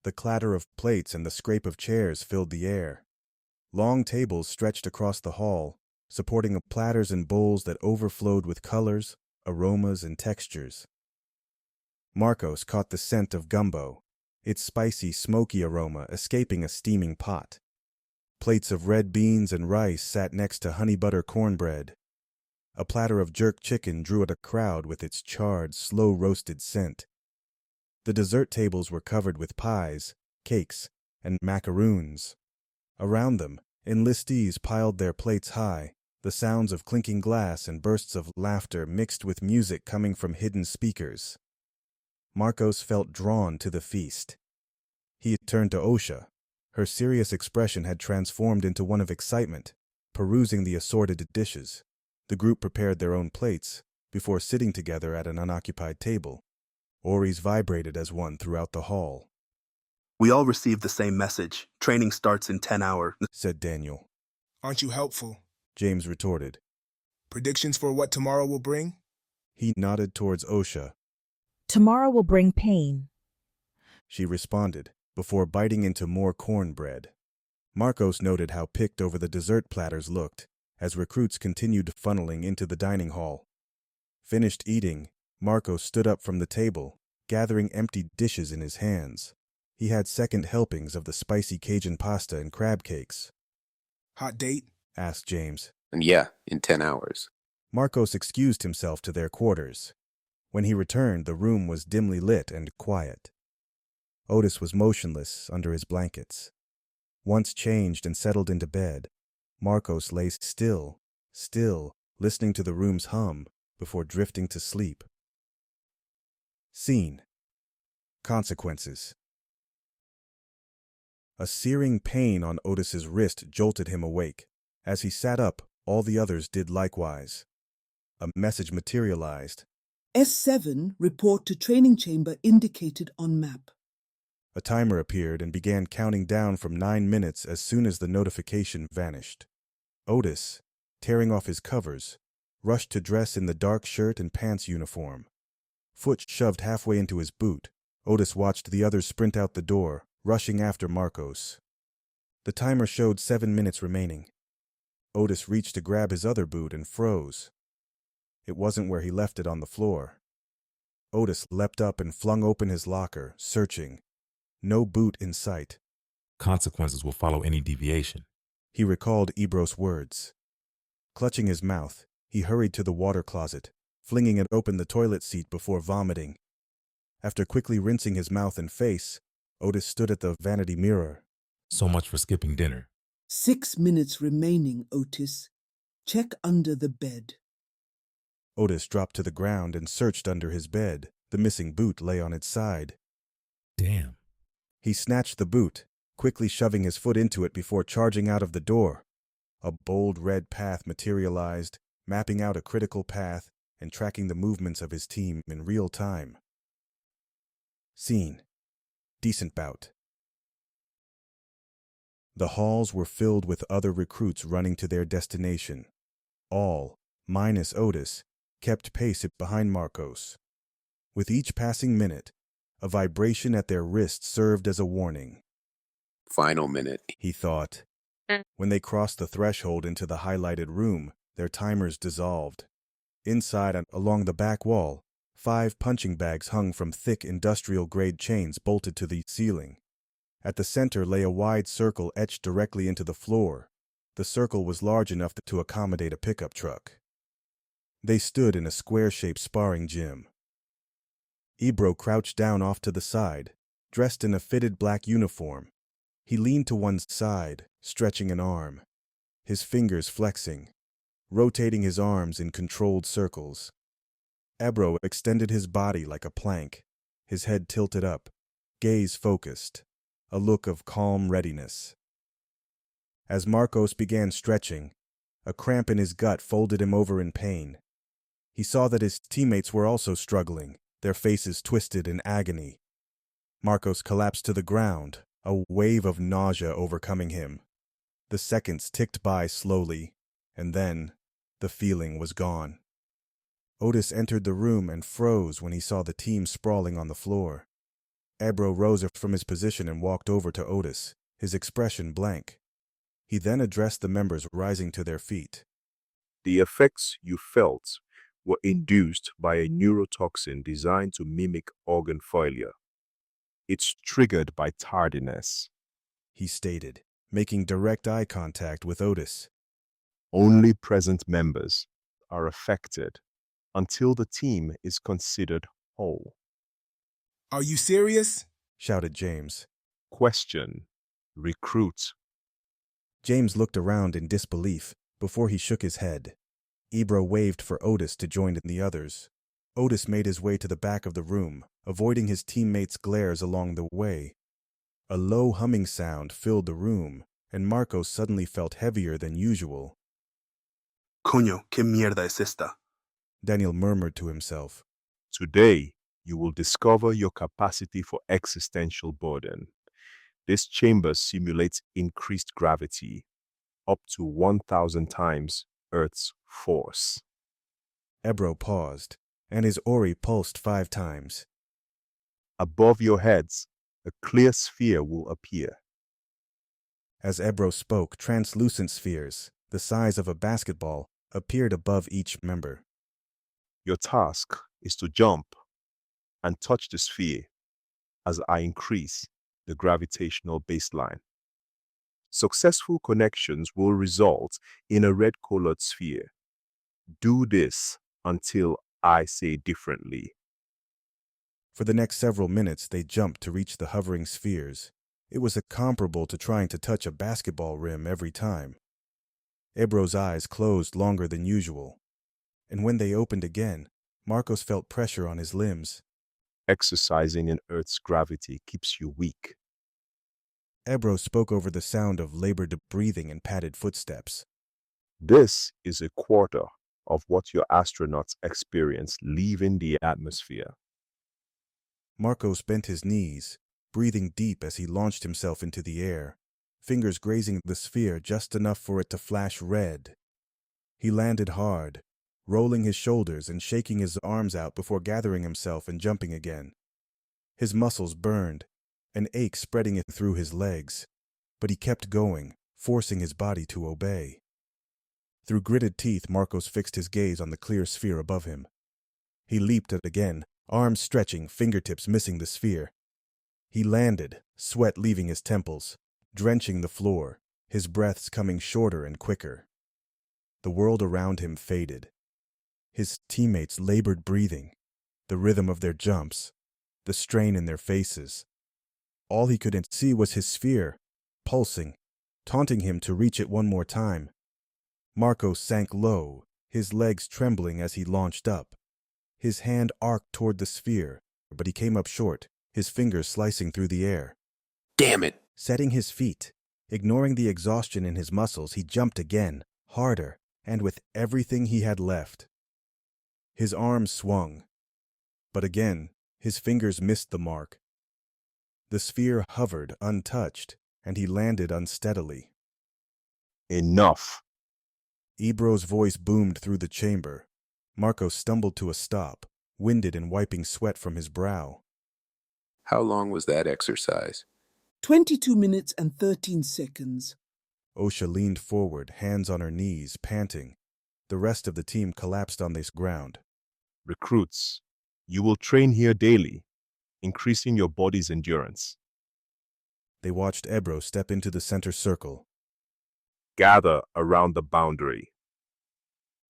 The clatter of plates and the scrape of chairs filled the air. Long tables stretched across the hall, supporting platters and bowls that overflowed with colors, aromas, and textures. Marcos caught the scent of gumbo, its spicy, smoky aroma escaping a steaming pot. Plates of red beans and rice sat next to honey butter cornbread. A platter of jerk chicken drew at a crowd with its charred, slow-roasted scent. The dessert tables were covered with pies, cakes, and macaroons. Around them, enlistees piled their plates high, the sounds of clinking glass and bursts of laughter mixed with music coming from hidden speakers. Marcos felt drawn to the feast. He turned to Osha. Her serious expression had transformed into one of excitement, perusing the assorted dishes. The group prepared their own plates before sitting together at an unoccupied table. Oris vibrated as one throughout the hall. We all received the same message. Training starts in 10 hours, said Daniel. Aren't you helpful? James retorted. Predictions for what tomorrow will bring? He nodded towards Osha. Tomorrow will bring pain. She responded, before biting into more cornbread. Marcos noted how picked over the dessert platters looked, as recruits continued funneling into the dining hall. Finished eating, Marcos stood up from the table, gathering empty dishes in his hands. He had second helpings of the spicy Cajun pasta and crab cakes. Hot date? Asked James. And yeah, in 10 hours. Marcos excused himself to their quarters. When he returned, the room was dimly lit and quiet. Otis was motionless under his blankets. Once changed and settled into bed, Marcos lay still, listening to the room's hum before drifting to sleep. Scene. Consequences. A searing pain on Otis's wrist jolted him awake. As he sat up, all the others did likewise. A message materialized. S7 report to training chamber indicated on map. A timer appeared and began counting down from 9 minutes as soon as the notification vanished. Otis, tearing off his covers, rushed to dress in the dark shirt and pants uniform. Foot shoved halfway into his boot, Otis watched the others sprint out the door, rushing after Marcos. The timer showed 7 minutes remaining. Otis reached to grab his other boot and froze. It wasn't where he left it on the floor. Otis leapt up and flung open his locker, searching. No boot in sight. Consequences will follow any deviation. He recalled Ebro's words. Clutching his mouth, he hurried to the water closet, flinging it open the toilet seat before vomiting. After quickly rinsing his mouth and face, Otis stood at the vanity mirror. So much for skipping dinner. 6 minutes remaining, Otis. Check under the bed. Otis dropped to the ground and searched under his bed. The missing boot lay on its side. Damn. He snatched the boot, quickly shoving his foot into it before charging out of the door. A bold red path materialized, mapping out a critical path and tracking the movements of his team in real time. Scene: decent bout. The halls were filled with other recruits running to their destination. All, minus Otis, kept pace behind Marcos. With each passing minute, a vibration at their wrist served as a warning. Final minute. He thought. When they crossed the threshold into the highlighted room, their timers dissolved. Inside and along the back wall, 5 punching bags hung from thick industrial-grade chains bolted to the ceiling. At the center lay a wide circle etched directly into the floor. The circle was large enough to accommodate a pickup truck. They stood in a square-shaped sparring gym. Ebro crouched down off to the side, dressed in a fitted black uniform. He leaned to one side, stretching an arm, his fingers flexing, rotating his arms in controlled circles. Ebro extended his body like a plank, his head tilted up, gaze focused, a look of calm readiness. As Marcos began stretching, a cramp in his gut folded him over in pain. He saw that his teammates were also struggling, their faces twisted in agony. Marcos collapsed to the ground, a wave of nausea overcoming him. The seconds ticked by slowly, and then the feeling was gone. Otis entered the room and froze when he saw the team sprawling on the floor. Ebro rose from his position and walked over to Otis, his expression blank. He then addressed the members rising to their feet. The effects you felt were induced by a neurotoxin designed to mimic organ failure. It's triggered by tardiness, he stated, making direct eye contact with Otis. Only present members are affected until the team is considered whole. Are you serious? Shouted James. Question. Recruit. James looked around in disbelief before he shook his head. Ebro waved for Otis to join the others. Otis made his way to the back of the room, avoiding his teammates' glares along the way. A low humming sound filled the room, and Marcos suddenly felt heavier than usual. Coño, ¿qué mierda es esta? Daniel murmured to himself. Today, you will discover your capacity for existential burden. This chamber simulates increased gravity, up to 1,000 times Earth's force. Ebro paused, and his Ori pulsed 5 times. Above your heads, a clear sphere will appear. As Ebro spoke, translucent spheres, the size of a basketball, appeared above each member. Your task is to jump and touch the sphere as I increase the gravitational baseline. Successful connections will result in a red-colored sphere. Do this until I say differently. For the next several minutes, they jumped to reach the hovering spheres. It was comparable to trying to touch a basketball rim every time. Ebro's eyes closed longer than usual, and when they opened again, Marcos felt pressure on his limbs. Exercising in Earth's gravity keeps you weak. Ebro spoke over the sound of labored breathing and padded footsteps. This is a quarter of what your astronauts experience leaving the atmosphere. Marcos bent his knees, breathing deep as he launched himself into the air, fingers grazing the sphere just enough for it to flash red. He landed hard, rolling his shoulders and shaking his arms out before gathering himself and jumping again. His muscles burned, an ache spreading it through his legs, but he kept going, forcing his body to obey. Through gritted teeth, Marcos fixed his gaze on the clear sphere above him. He leaped it again, arms stretching, fingertips missing the sphere. He landed, sweat leaving his temples, drenching the floor, his breaths coming shorter and quicker. The world around him faded. His teammates labored breathing, the rhythm of their jumps, the strain in their faces. All he could see was his sphere, pulsing, taunting him to reach it one more time. Marcos sank low, his legs trembling as he launched up. His hand arced toward the sphere, but he came up short, his fingers slicing through the air. Damn it! Setting his feet, ignoring the exhaustion in his muscles, he jumped again, harder, and with everything he had left. His arms swung, but again, his fingers missed the mark. The sphere hovered untouched, and he landed unsteadily. Enough. Ebro's voice boomed through the chamber. Marco stumbled to a stop, winded and wiping sweat from his brow. How long was that exercise? 22 minutes and 13 seconds. Osha leaned forward, hands on her knees, panting. The rest of the team collapsed on this ground. Recruits, you will train here daily, increasing your body's endurance. They watched Ebro step into the center circle. Gather around the boundary.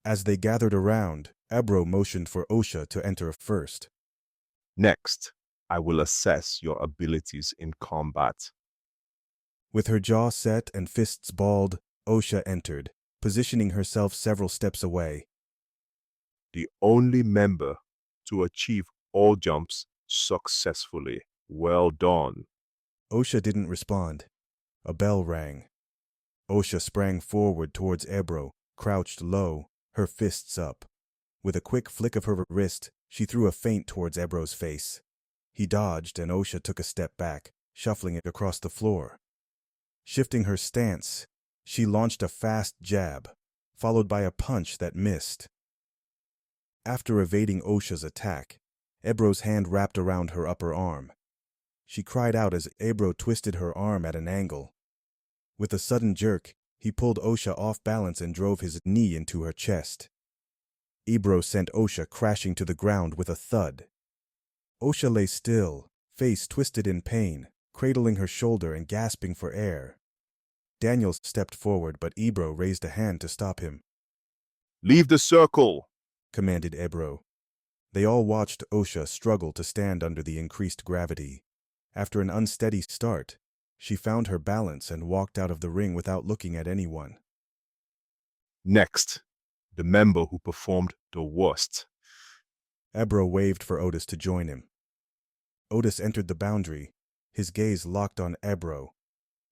As they gathered around, Ebro motioned for Osha to enter first. Next, I will assess your abilities in combat. With her jaw set and fists balled, Osha entered, positioning herself several steps away. The only member to achieve all jumps successfully. Well done. Osha didn't respond. A bell rang. Osha sprang forward towards Ebro, crouched low, her fists up. With a quick flick of her wrist, she threw a feint towards Ebro's face. He dodged, and Osha took a step back, shuffling it across the floor. Shifting her stance, she launched a fast jab, followed by a punch that missed. After evading Osha's attack, Ebro's hand wrapped around her upper arm. She cried out as Ebro twisted her arm at an angle. With a sudden jerk, he pulled Osha off balance and drove his knee into her chest. Ebro sent Osha crashing to the ground with a thud. Osha lay still, face twisted in pain, cradling her shoulder and gasping for air. Daniel stepped forward, but Ebro raised a hand to stop him. Leave the circle, commanded Ebro. They all watched Osha struggle to stand under the increased gravity. After an unsteady start, she found her balance and walked out of the ring without looking at anyone. Next, the member who performed the worst. Ebro waved for Otis to join him. Otis entered the boundary, his gaze locked on Ebro,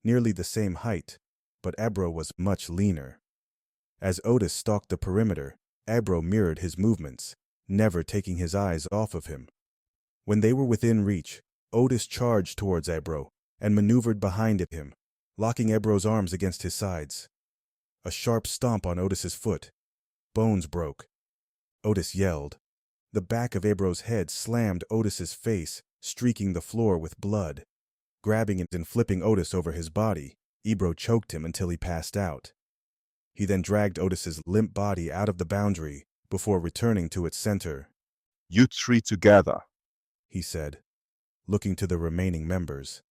nearly the same height, but Ebro was much leaner. As Otis stalked the perimeter, Ebro mirrored his movements, never taking his eyes off of him. When they were within reach, Otis charged towards Ebro and maneuvered behind him, locking Ebro's arms against his sides. A sharp stomp on Otis's foot. Bones broke. Otis yelled. The back of Ebro's head slammed Otis's face, streaking the floor with blood. Grabbing it and flipping Otis over his body, Ebro choked him until he passed out. He then dragged Otis's limp body out of the boundary before returning to its center. You three together, he said, looking to the remaining members.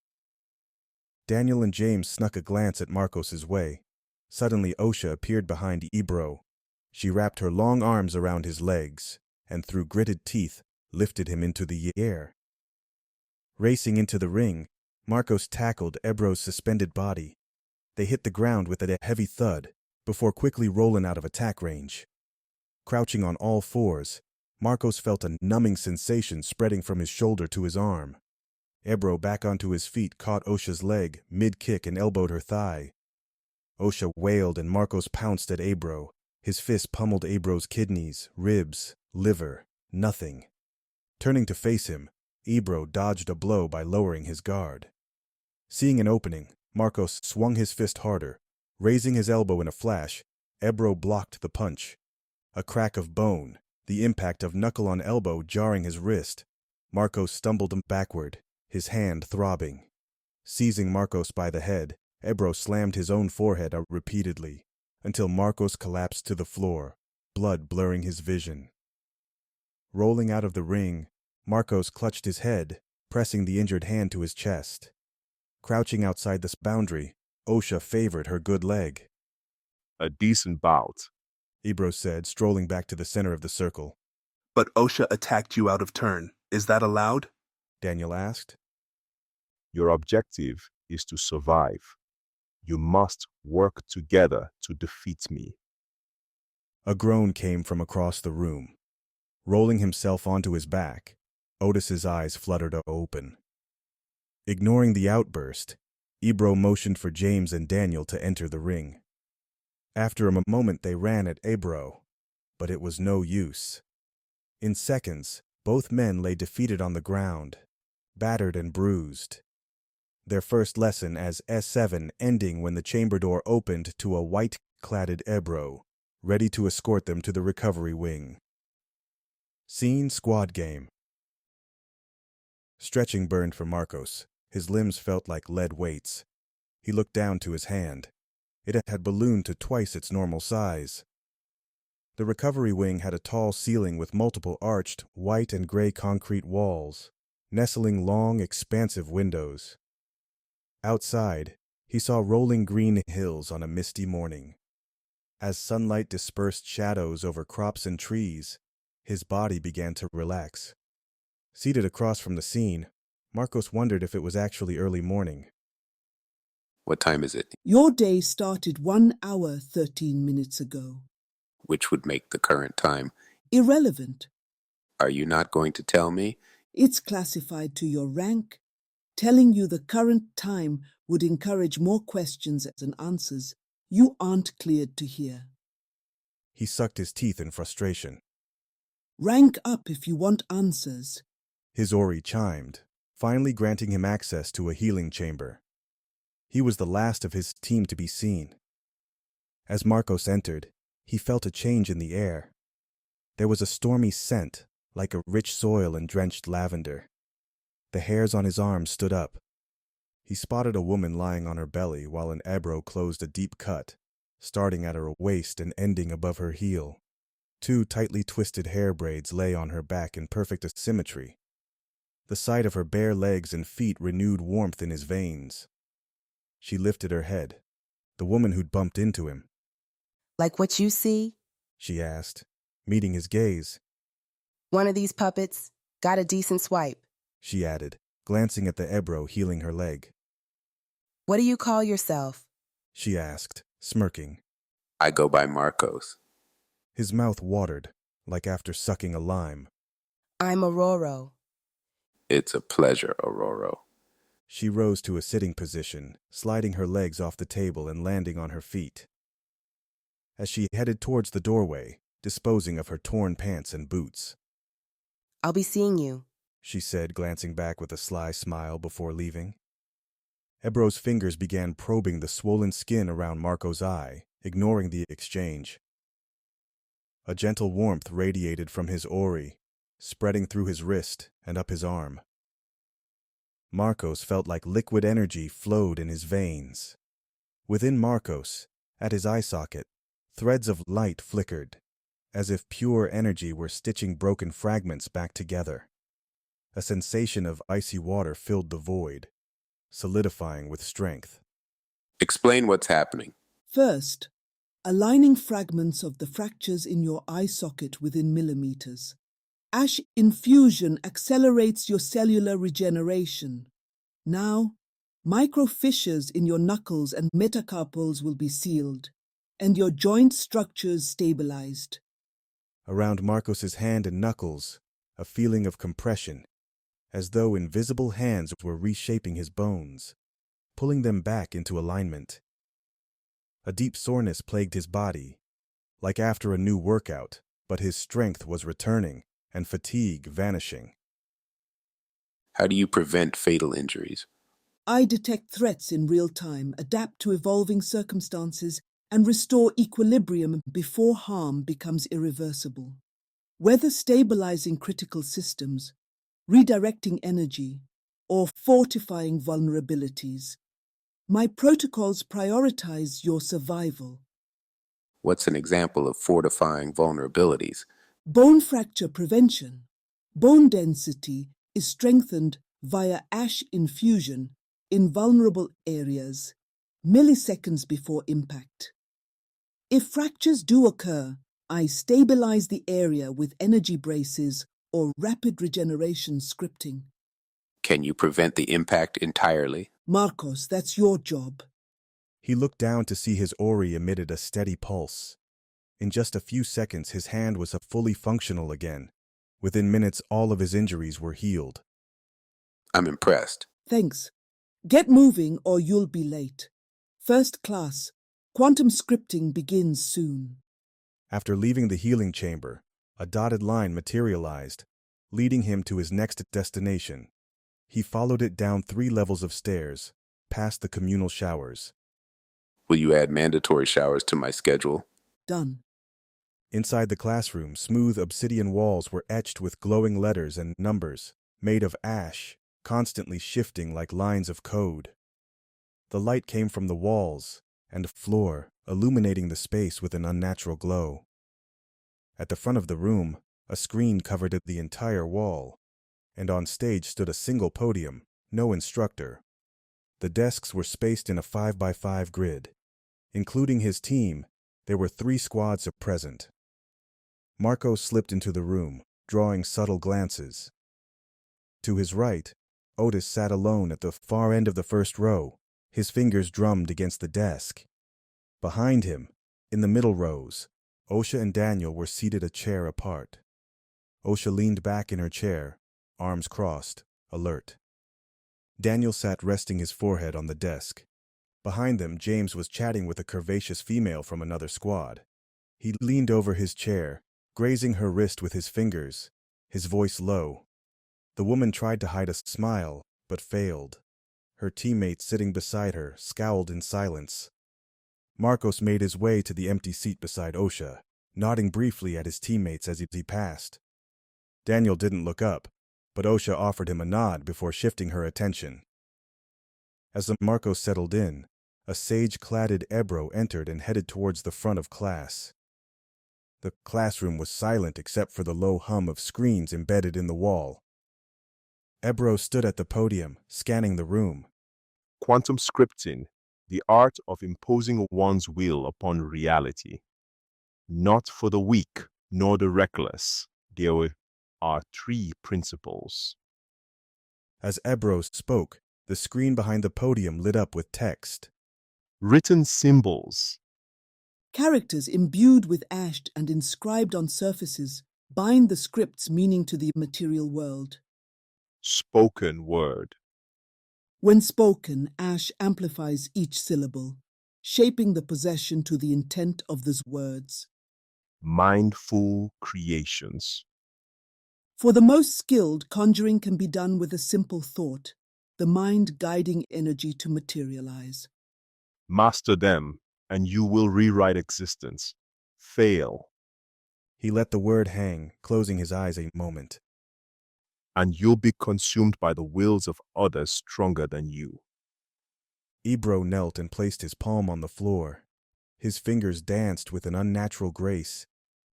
Daniel and James snuck a glance at Marcos's way. Suddenly Osha appeared behind Ebro. She wrapped her long arms around his legs, and through gritted teeth, lifted him into the air. Racing into the ring, Marcos tackled Ebro's suspended body. They hit the ground with a heavy thud, before quickly rolling out of attack range. Crouching on all fours, Marcos felt a numbing sensation spreading from his shoulder to his arm. Ebro, back onto his feet, caught Osha's leg mid-kick and elbowed her thigh. Osha wailed and Marcos pounced at Ebro. His fist pummeled Ebro's kidneys, ribs, liver, nothing. Turning to face him, Ebro dodged a blow by lowering his guard. Seeing an opening, Marcos swung his fist harder. Raising his elbow in a flash, Ebro blocked the punch. A crack of bone, the impact of knuckle on elbow jarring his wrist. Marcos stumbled backward, his hand throbbing. Seizing Marcos by the head, Ebro slammed his own forehead out repeatedly, until Marcos collapsed to the floor, blood blurring his vision. Rolling out of the ring, Marcos clutched his head, pressing the injured hand to his chest. Crouching outside this boundary, Osha favored her good leg. A decent bout, Ebro said, strolling back to the center of the circle. But Osha attacked you out of turn. Is that allowed? Daniel asked. Your objective is to survive. You must work together to defeat me. A groan came from across the room. Rolling himself onto his back, Otis's eyes fluttered open. Ignoring the outburst, Ebro motioned for James and Daniel to enter the ring. After a moment they ran at Ebro, but it was no use. In seconds, both men lay defeated on the ground, battered and bruised. Their first lesson as S7 ending when the chamber door opened to a white-cladded Ebro, ready to escort them to the recovery wing. Scene Squad Game. Stretching burned for Marcos. His limbs felt like lead weights. He looked down to his hand. It had ballooned to twice its normal size. The recovery wing had a tall ceiling with multiple arched, white and gray concrete walls, nestling long, expansive windows. Outside, he saw rolling green hills on a misty morning. As sunlight dispersed shadows over crops and trees, his body began to relax. Seated across from the scene, Marcos wondered if it was actually early morning. What time is it? Your day started 1 hour 13 minutes ago. Which would make the current time. Irrelevant. Are you not going to tell me? It's classified to your rank. Telling you the current time would encourage more questions than answers you aren't cleared to hear. He sucked his teeth in frustration. Rank up if you want answers. His Ori chimed, finally granting him access to a healing chamber. He was the last of his team to be seen. As Marcos entered, he felt a change in the air. There was a stormy scent, like a rich soil and drenched lavender. The hairs on his arms stood up. He spotted a woman lying on her belly while an Ebro closed a deep cut, starting at her waist and ending above her heel. 2 tightly twisted hair braids lay on her back in perfect symmetry. The sight of her bare legs and feet renewed warmth in his veins. She lifted her head. The woman who'd bumped into him. Like what you see? She asked, meeting his gaze. One of these puppets got a decent swipe. She added, glancing at the Ebro healing her leg. What do you call yourself? She asked, smirking. I go by Marcos. His mouth watered, like after sucking a lime. I'm Aurora. It's a pleasure, Aurora. She rose to a sitting position, sliding her legs off the table and landing on her feet. As she headed towards the doorway, disposing of her torn pants and boots. I'll be seeing you, she said, glancing back with a sly smile before leaving. Ebro's fingers began probing the swollen skin around Marco's eye, ignoring the exchange. A gentle warmth radiated from his Ori, spreading through his wrist and up his arm. Marcos felt like liquid energy flowed in his veins. Within Marcos, at his eye socket, threads of light flickered, as if pure energy were stitching broken fragments back together. A sensation of icy water filled the void, solidifying with strength. Explain what's happening. First, aligning fragments of the fractures in your eye socket within millimeters. Ash infusion accelerates your cellular regeneration. Now, micro fissures in your knuckles and metacarpals will be sealed, and your joint structures stabilized. Around Marcos's hand and knuckles, a feeling of compression, as though invisible hands were reshaping his bones, pulling them back into alignment. A deep soreness plagued his body, like after a new workout, but his strength was returning and fatigue vanishing. How do you prevent fatal injuries? I detect threats in real time, adapt to evolving circumstances, and restore equilibrium before harm becomes irreversible. Whether stabilizing critical systems, redirecting energy, or fortifying vulnerabilities, my protocols prioritize your survival. What's an example of fortifying vulnerabilities? Bone fracture prevention. Bone density is strengthened via ash infusion in vulnerable areas, milliseconds before impact. If fractures do occur, I stabilize the area with energy braces or rapid regeneration scripting. Can you prevent the impact entirely? Marcos, that's your job. He looked down to see his Ori emitted a steady pulse. In just a few seconds, his hand was fully functional again. Within minutes, all of his injuries were healed. I'm impressed. Thanks. Get moving or you'll be late. First class, quantum scripting begins soon. After leaving the healing chamber, a dotted line materialized, leading him to his next destination. He followed it down 3 levels of stairs, past the communal showers. Will you add mandatory showers to my schedule? Done. Inside the classroom, smooth obsidian walls were etched with glowing letters and numbers, made of ash, constantly shifting like lines of code. The light came from the walls and floor, illuminating the space with an unnatural glow. At the front of the room, a screen covered the entire wall, and on stage stood a single podium, no instructor. The desks were spaced in a 5x5 grid. Including his team, there were 3 squads present. Marco slipped into the room, drawing subtle glances. To his right, Otis sat alone at the far end of the first row, his fingers drummed against the desk. Behind him, in the middle rows, Osha and Daniel were seated a chair apart. Osha leaned back in her chair, arms crossed, alert. Daniel sat resting his forehead on the desk. Behind them, James was chatting with a curvaceous female from another squad. He leaned over his chair, grazing her wrist with his fingers, his voice low. The woman tried to hide a smile, but failed. Her teammate sitting beside her scowled in silence. Marcos made his way to the empty seat beside Osha, nodding briefly at his teammates as he passed. Daniel didn't look up, but Osha offered him a nod before shifting her attention. As Marcos settled in, a sage-cladded Ebro entered and headed towards the front of class. The classroom was silent except for the low hum of screens embedded in the wall. Ebro stood at the podium, scanning the room. Quantum scripting, the art of imposing one's will upon reality. Not for the weak nor the reckless. There are 3 principles. As Ebro spoke, the screen behind the podium lit up with text. Written symbols. Characters imbued with ash and inscribed on surfaces bind the script's meaning to the material world. Spoken word. When spoken, ash amplifies each syllable, shaping the possession to the intent of those words. Mindful creations. For the most skilled, conjuring can be done with a simple thought, the mind guiding energy to materialize. Master them, and you will rewrite existence. Fail, He let the word hang, closing his eyes a moment. and you'll be consumed by the wills of others stronger than you. Ebro knelt and placed his palm on the floor. His fingers danced with an unnatural grace,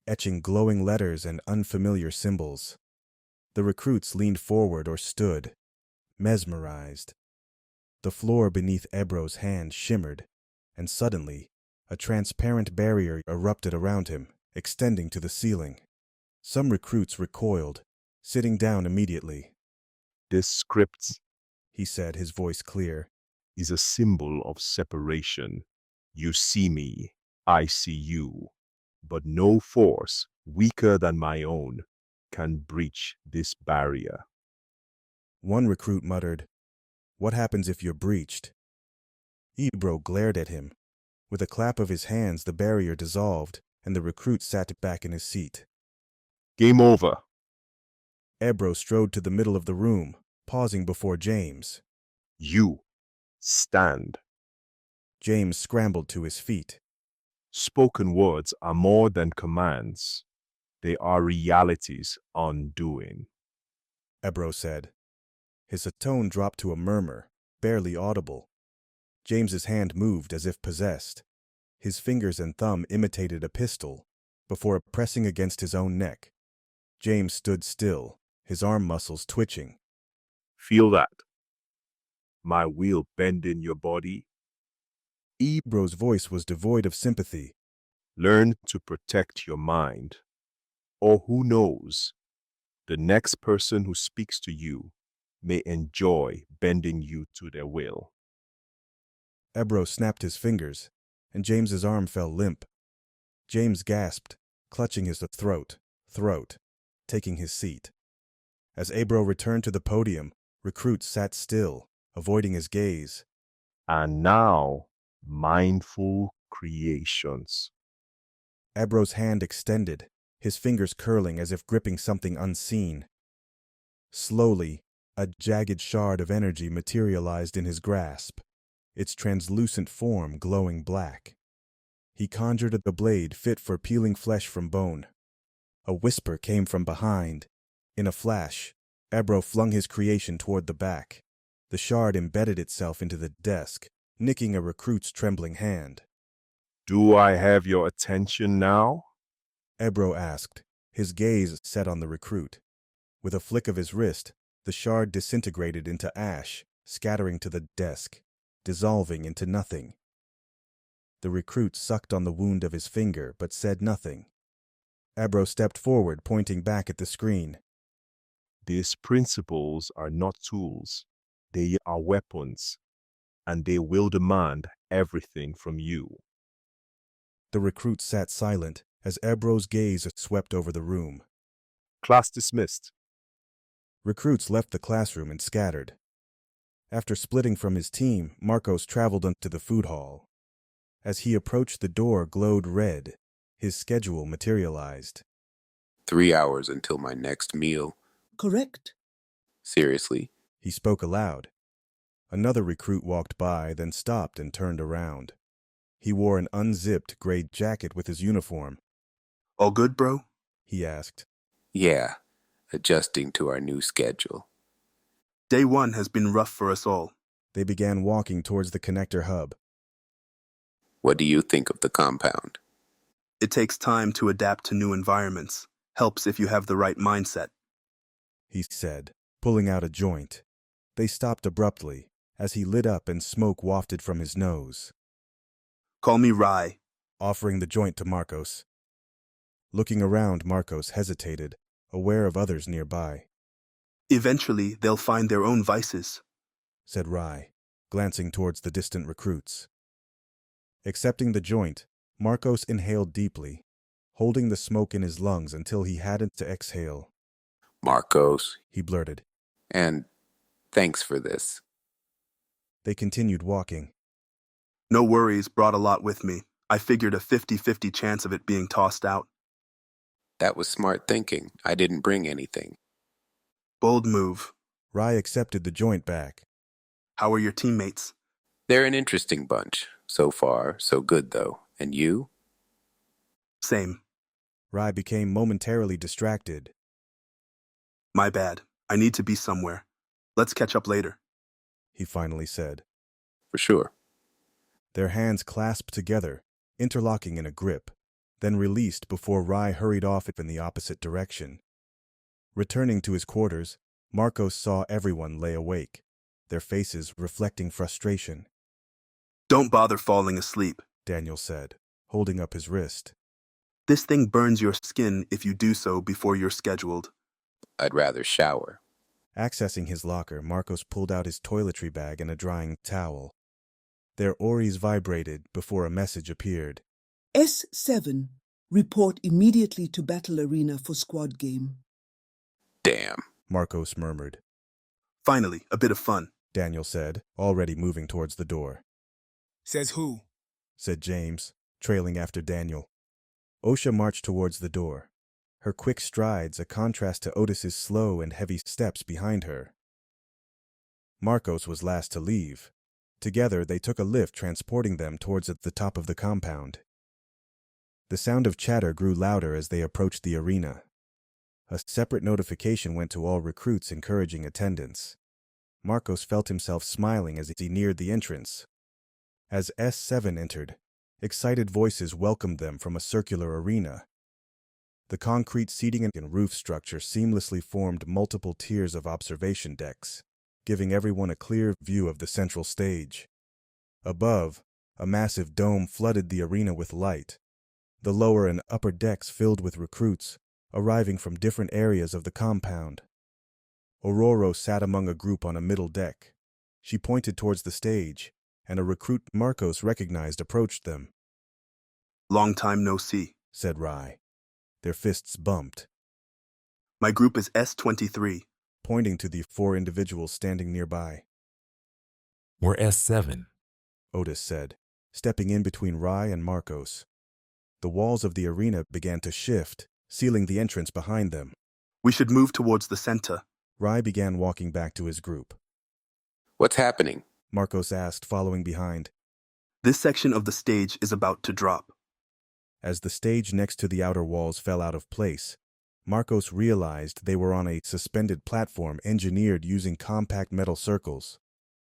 etching glowing letters and unfamiliar symbols. The recruits leaned forward or stood, mesmerized. The floor beneath Ebro's hand shimmered, and suddenly, a transparent barrier erupted around him, extending to the ceiling. Some recruits recoiled, sitting down immediately. This script, He said, his voice clear. is a symbol of separation. You see me, I see you, but no force weaker than my own can breach this barrier. One recruit muttered, "What happens if you're breached?" Ebro glared at him. With a clap of his hands, the barrier dissolved, and the recruit sat back in his seat. Game over. Ebro strode to the middle of the room, pausing before James. You stand. James scrambled to his feet. Spoken words are more than commands. They are realities undoing. Ebro said. His tone dropped to a murmur, barely audible. James's hand moved as if possessed. His fingers and thumb imitated a pistol, before pressing against his own neck. James stood still, his arm muscles twitching. Feel that? My will bend in your body. Ebro's voice was devoid of sympathy. Learn to protect your mind. Or who knows, the next person who speaks to you may enjoy bending you to their will. Ebro snapped his fingers, and James's arm fell limp. James gasped, clutching his throat, taking his seat. As Abro returned to the podium, recruits sat still, avoiding his gaze. And now, mindful creations. Abro's hand extended, his fingers curling as if gripping something unseen. Slowly, a jagged shard of energy materialized in his grasp, its translucent form glowing black. He conjured a blade fit for peeling flesh from bone. A whisper came from behind. In a flash, Abro flung his creation toward the back. The shard embedded itself into the desk, nicking a recruit's trembling hand. Do I have your attention now? Abro asked, his gaze set on the recruit. With a flick of his wrist, the shard disintegrated into ash, scattering to the desk, dissolving into nothing. The recruit sucked on the wound of his finger, but said nothing. Abro stepped forward, pointing back at the screen. These principles are not tools. They are weapons, and they will demand everything from you. The recruit sat silent as Abro's gaze swept over the room. Class dismissed. Recruits left the classroom and scattered. After splitting from his team, Marcos traveled to the food hall. As he approached, the door glowed red. His schedule materialized. 3 hours until my next meal. Correct. Seriously? He spoke aloud. Another recruit walked by, then stopped and turned around. He wore an unzipped gray jacket with his uniform. All good, bro? He asked. Yeah, adjusting to our new schedule. Day 1 has been rough for us all. They began walking towards the connector hub. What do you think of the compound? It takes time to adapt to new environments. Helps if you have the right mindset, he said, pulling out a joint. They stopped abruptly, as he lit up and smoke wafted from his nose. Call me Rye, offering the joint to Marcos. Looking around, Marcos hesitated, aware of others nearby. Eventually, they'll find their own vices, said Rye, glancing towards the distant recruits. Accepting the joint, Marcos inhaled deeply, holding the smoke in his lungs until he hadn't to exhale. Marcos, he blurted. And thanks for this. They continued walking. No worries, brought a lot with me. I figured a 50-50 chance of it being tossed out. That was smart thinking. I didn't bring anything. Bold move. Rye accepted the joint back. How are your teammates? They're an interesting bunch. So far, so good, though. And you? Same. Rye became momentarily distracted. My bad. I need to be somewhere. Let's catch up later, he finally said. For sure. Their hands clasped together, interlocking in a grip, then released before Rye hurried off in the opposite direction. Returning to his quarters, Marcos saw everyone lay awake, their faces reflecting frustration. Don't bother falling asleep, Daniel said, holding up his wrist. This thing burns your skin if you do so before you're scheduled. I'd rather shower. Accessing his locker, Marcos pulled out his toiletry bag and a drying towel. Their oris vibrated before a message appeared. S7. Report immediately to Battle Arena for squad game. Damn, Marcos murmured. Finally, a bit of fun, Daniel said, already moving towards the door. Says who? Said James, trailing after Daniel. Osha marched towards the door, her quick strides a contrast to Otis's slow and heavy steps behind her. Marcos was last to leave. Together they took a lift transporting them towards the top of the compound. The sound of chatter grew louder as they approached the arena. A separate notification went to all recruits encouraging attendance. Marcos felt himself smiling as he neared the entrance. As S7 entered, excited voices welcomed them from a circular arena. The concrete seating and roof structure seamlessly formed multiple tiers of observation decks, giving everyone a clear view of the central stage. Above, a massive dome flooded the arena with light. The lower and upper decks filled with recruits, arriving from different areas of the compound. Ororo sat among a group on a middle deck. She pointed towards the stage, and a recruit Marcos recognized approached them. Long time no see. said Rai. Their fists bumped, My group is S23. pointing to the 4 individuals standing nearby. We're S7. Otis said, stepping in between Rai and Marcos. The walls of the arena began to shift, sealing the entrance behind them. We should move towards the center. Rai began walking back to his group. What's happening? Marcos asked, following behind. This section of the stage is about to drop. As the stage next to the outer walls fell out of place, Marcos realized they were on a suspended platform engineered using compact metal circles.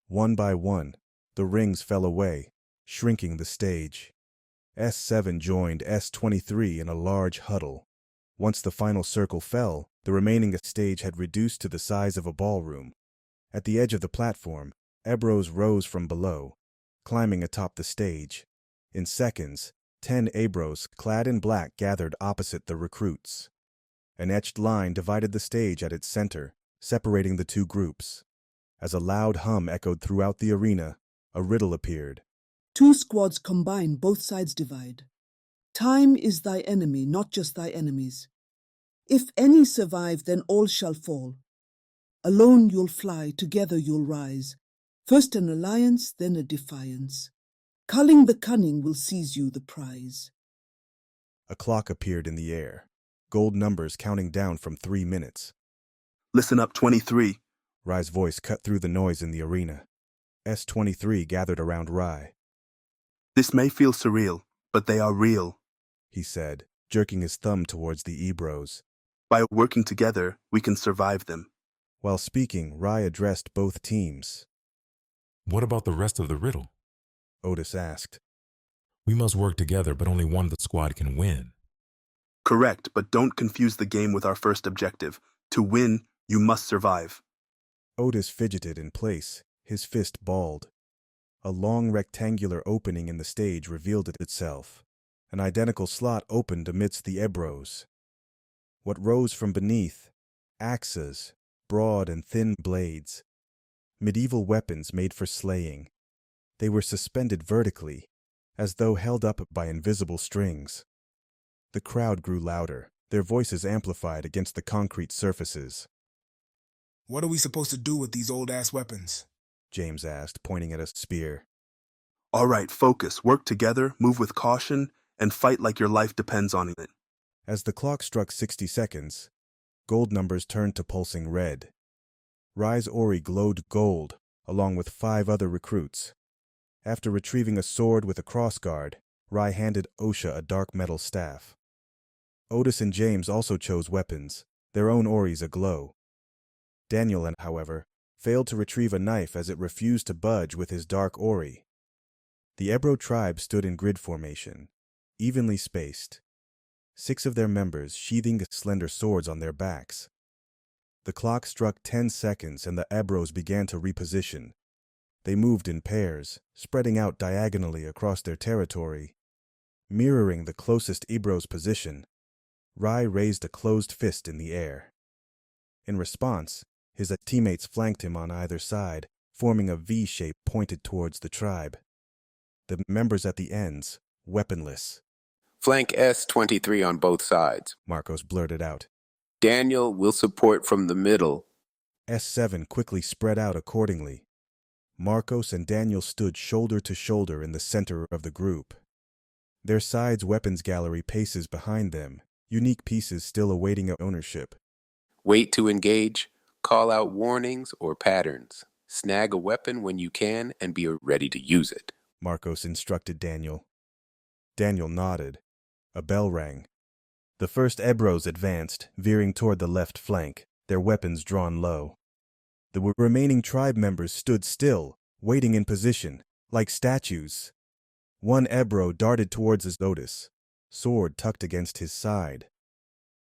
One by one, the rings fell away, shrinking the stage. S7 joined S23 in a large huddle. Once the final circle fell, the remaining stage had reduced to the size of a ballroom. At the edge of the platform, Ebros rose from below, climbing atop the stage. In seconds, 10 Ebros clad in black gathered opposite the recruits. An etched line divided the stage at its center, separating the two groups. As a loud hum echoed throughout the arena, a riddle appeared. 2 squads combine, both sides divide. Time is thy enemy, not just thy enemies. If any survive, then all shall fall. Alone you'll fly, together you'll rise. First an alliance, then a defiance. Culling the cunning will seize you the prize. A clock appeared in the air, gold numbers counting down from 3 minutes. Listen up, 23. Rai's voice cut through the noise in the arena. S23 gathered around Rai. This may feel surreal, but they are real. He said, jerking his thumb towards the Ebros. By working together, we can survive them. While speaking, Rai addressed both teams. What about the rest of the riddle? Otis asked. We must work together, but only one of the squad can win. Correct, but don't confuse the game with our first objective. To win, you must survive. Otis fidgeted in place, his fist balled. A long rectangular opening in the stage revealed itself. An identical slot opened amidst the Ebros. What rose from beneath? Axes, broad and thin blades. Medieval weapons made for slaying. They were suspended vertically, as though held up by invisible strings. The crowd grew louder, their voices amplified against the concrete surfaces. What are we supposed to do with these old-ass weapons? James asked, pointing at a spear. All right, focus, work together, move with caution, and fight like your life depends on it. As the clock struck 60 seconds, gold numbers turned to pulsing red. Rai's Ori glowed gold, along with 5 other recruits. After retrieving a sword with a crossguard, Rai handed Osha a dark metal staff. Otis and James also chose weapons, their own Oris aglow. Daniel, however, failed to retrieve a knife as it refused to budge with his dark Ori. The Ebro tribe stood in grid formation, evenly spaced, 6 of their members sheathing slender swords on their backs. The clock struck 10 seconds and the Ebros began to reposition. They moved in pairs, spreading out diagonally across their territory. Mirroring the closest Ebro's position, Rai raised a closed fist in the air. In response, his teammates flanked him on either side, forming a V shape pointed towards the tribe. The members at the ends, weaponless. Flank S23 on both sides. Marcos blurted out. Daniel will support from the middle. S7 quickly spread out accordingly. Marcos and Daniel stood shoulder to shoulder in the center of the group. Their side's weapons gallery paces behind them, unique pieces still awaiting ownership. Wait to engage, call out warnings or patterns. Snag a weapon when you can and be ready to use it. Marcos instructed Daniel. Daniel nodded. A bell rang. The first Ebros advanced, veering toward the left flank, their weapons drawn low. The remaining tribe members stood still, waiting in position, like statues. One Ebro darted towards Otis, sword tucked against his side.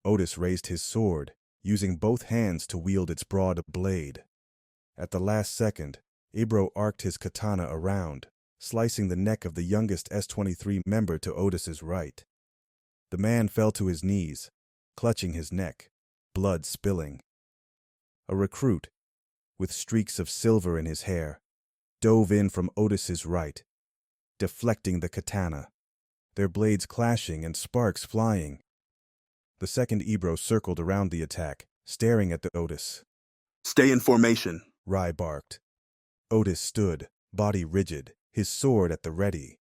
Otis raised his sword, using both hands to wield its broad blade. At the last second, Ebro arced his katana around, slicing the neck of the youngest S23 member to Otis's right. The man fell to his knees, clutching his neck, blood spilling. A recruit, with streaks of silver in his hair, dove in from Otis's right, deflecting the katana. their blades clashing and sparks flying. The second Ebro circled around the attack, staring at the Otis. Stay in formation. Rai barked. Otis stood, body rigid, his sword at the ready.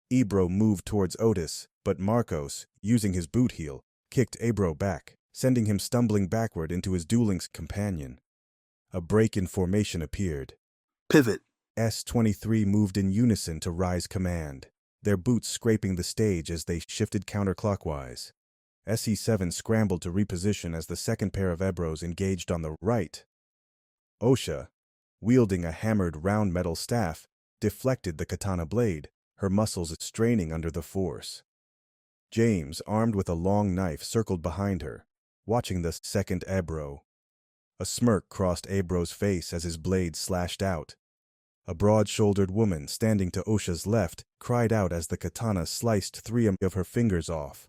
Ebro moved towards Otis, but Marcos, using his boot heel, kicked Ebro back, sending him stumbling backward into his dueling companion. A break in formation appeared. Pivot. S-23 moved in unison to Rai's command, their boots scraping the stage as they shifted counterclockwise. SE-7 scrambled to reposition as the second pair of Ebros engaged on the right. Osha, wielding a hammered round metal staff, deflected the katana blade, her muscles straining under the force. James, armed with a long knife, circled behind her, watching the second Ebro. A smirk crossed Ebro's face as his blade slashed out. A broad-shouldered woman standing to Osha's left cried out as the katana sliced 3 of her fingers off.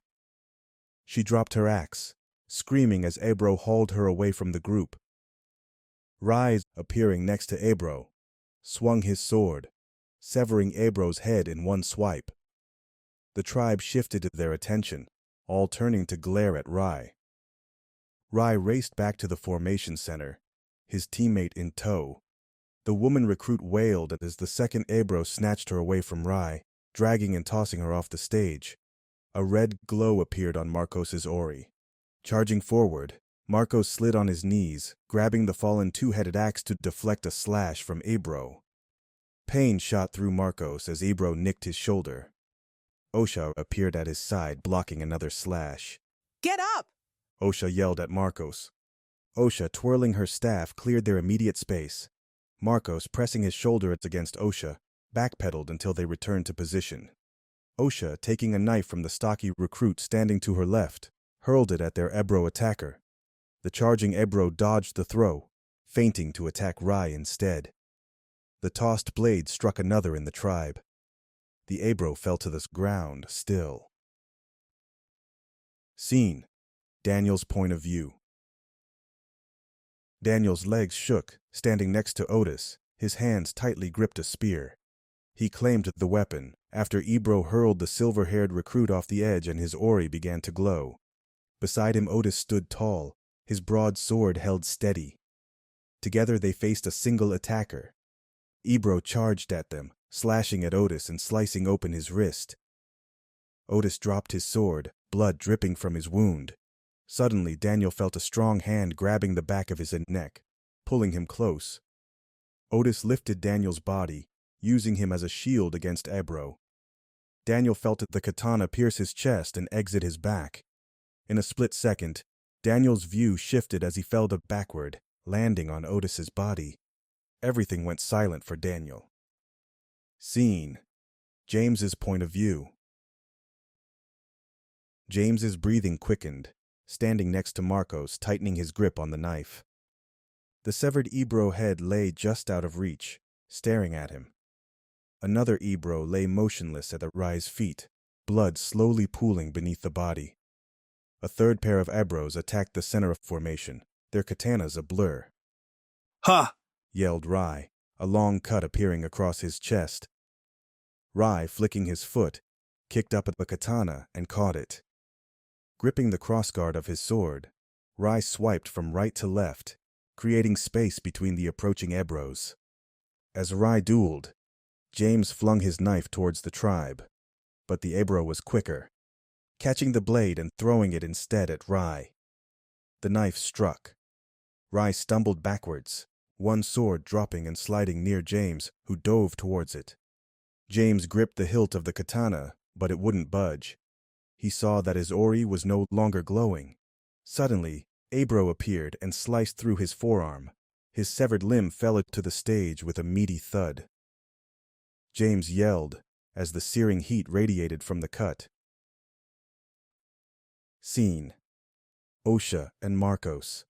She dropped her axe, screaming as Ebro hauled her away from the group. Rai, appearing next to Ebro, swung his sword, severing Ebro's head in one swipe. The tribe shifted their attention, all turning to glare at Rai. Rai raced back to the formation center, his teammate in tow. The woman recruit wailed as the second Ebro snatched her away from Rai, dragging and tossing her off the stage. A red glow appeared on Marcos's Ori. Charging forward, Marcos slid on his knees, grabbing the fallen two-headed axe to deflect a slash from Ebro. Pain shot through Marcos as Ebro nicked his shoulder. Osha appeared at his side, blocking another slash. Get up! Osha yelled at Marcos. Osha, twirling her staff, cleared their immediate space. Marcos, pressing his shoulder against Osha, backpedaled until they returned to position. Osha, taking a knife from the stocky recruit standing to her left, hurled it at their Ebro attacker. The charging Ebro dodged the throw, feinting to attack Rai instead. The tossed blade struck another in the tribe. The Ebro fell to the ground, still. Scene: Daniel's point of view. Daniel's legs shook, standing next to Otis, his hands tightly gripped a spear. He claimed the weapon, after Ebro hurled the silver-haired recruit off the edge and his Ori began to glow. Beside him Otis stood tall, his broad sword held steady. Together they faced a single attacker. Ebro charged at them, slashing at Otis and slicing open his wrist. Otis dropped his sword, blood dripping from his wound. Suddenly Daniel felt a strong hand grabbing the back of his neck, pulling him close. Otis lifted Daniel's body, using him as a shield against Ebro. Daniel felt the katana pierce his chest and exit his back. In a split second, Daniel's view shifted as he fell backward, landing on Otis's body. Everything went silent for Daniel. Scene: James's point of view. James's breathing quickened, standing next to Marcos, tightening his grip on the knife. The severed Ebro head lay just out of reach, staring at him. Another Ebro lay motionless at the Rai's feet, blood slowly pooling beneath the body. A third pair of Ebros attacked the center of formation, their katanas a blur. Ha! Yelled Rai, a long cut appearing across his chest. Rai, flicking his foot, kicked up at the katana and caught it. Gripping the crossguard of his sword, Rai swiped from right to left, creating space between the approaching Ebros. As Rai dueled, James flung his knife towards the tribe, but the Ebro was quicker, catching the blade and throwing it instead at Rai. The knife struck. Rai stumbled backwards, one sword dropping and sliding near James, who dove towards it. James gripped the hilt of the katana, but it wouldn't budge. He saw that his Ori was no longer glowing. Suddenly, Ebro appeared and sliced through his forearm. His severed limb fell to the stage with a meaty thud. James yelled as the searing heat radiated from the cut. Scene: Osha and Marcos.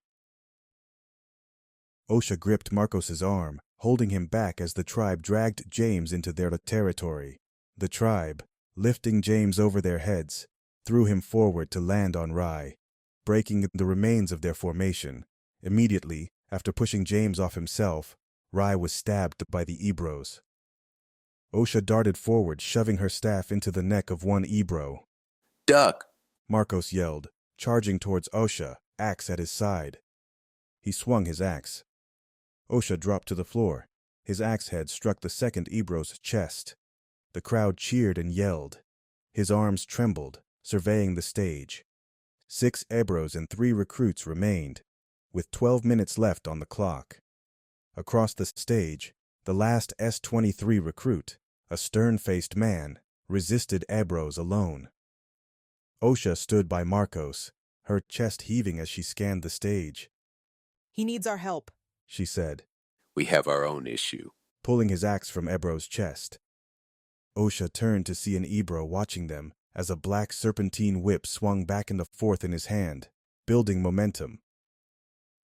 Osha gripped Marcos's arm, holding him back as the tribe dragged James into their territory. The tribe, lifting James over their heads, threw him forward to land on Rai, breaking the remains of their formation. Immediately, after pushing James off himself, Rai was stabbed by the Ebros. Osha darted forward, shoving her staff into the neck of one Ebro. Duck! Marcos yelled, charging towards Osha, axe at his side. He swung his axe. Osha dropped to the floor. His axe head struck the second Ebro's chest. The crowd cheered and yelled. His arms trembled, surveying the stage. 6 Ebros and 3 recruits remained, with 12 minutes left on the clock. Across the stage, the last S-23 recruit, a stern-faced man, resisted Ebros alone. Osha stood by Marcos, her chest heaving as she scanned the stage. He needs our help, She said, We have our own issue. pulling his axe from Ebro's chest. Osha turned to see an Ebro watching them as a black serpentine whip swung back and forth in his hand, building momentum.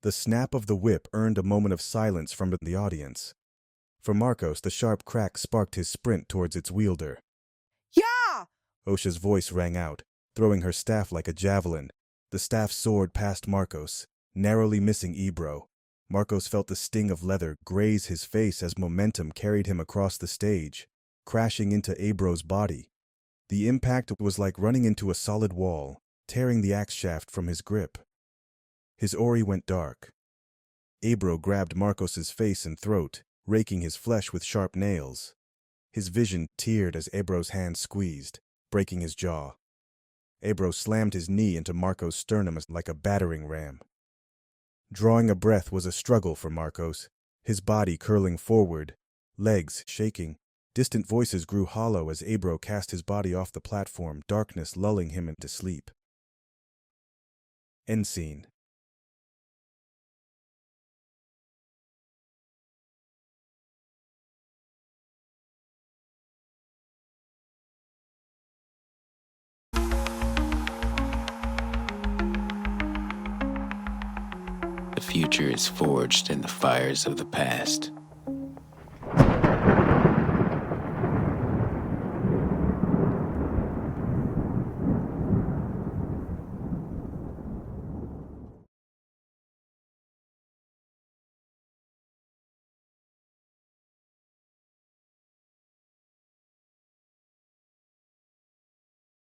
The snap of the whip earned a moment of silence from the audience. For Marcos, the sharp crack sparked his sprint towards its wielder. Yeah! Osha's voice rang out, throwing her staff like a javelin. The staff soared past Marcos, narrowly missing Ebro. Marcos felt the sting of leather graze his face as momentum carried him across the stage, crashing into Ebro's body. The impact was like running into a solid wall, tearing the axe shaft from his grip. His ori went dark. Ebro grabbed Marcos's face and throat, raking his flesh with sharp nails. His vision teared as Ebro's hand squeezed, breaking his jaw. Ebro slammed his knee into Marcos' sternum like a battering ram. Drawing a breath was a struggle for Marcos, his body curling forward, legs shaking. Distant voices grew hollow as Ebro cast his body off the platform, darkness lulling him into sleep. End scene. The future is forged in the fires of the past.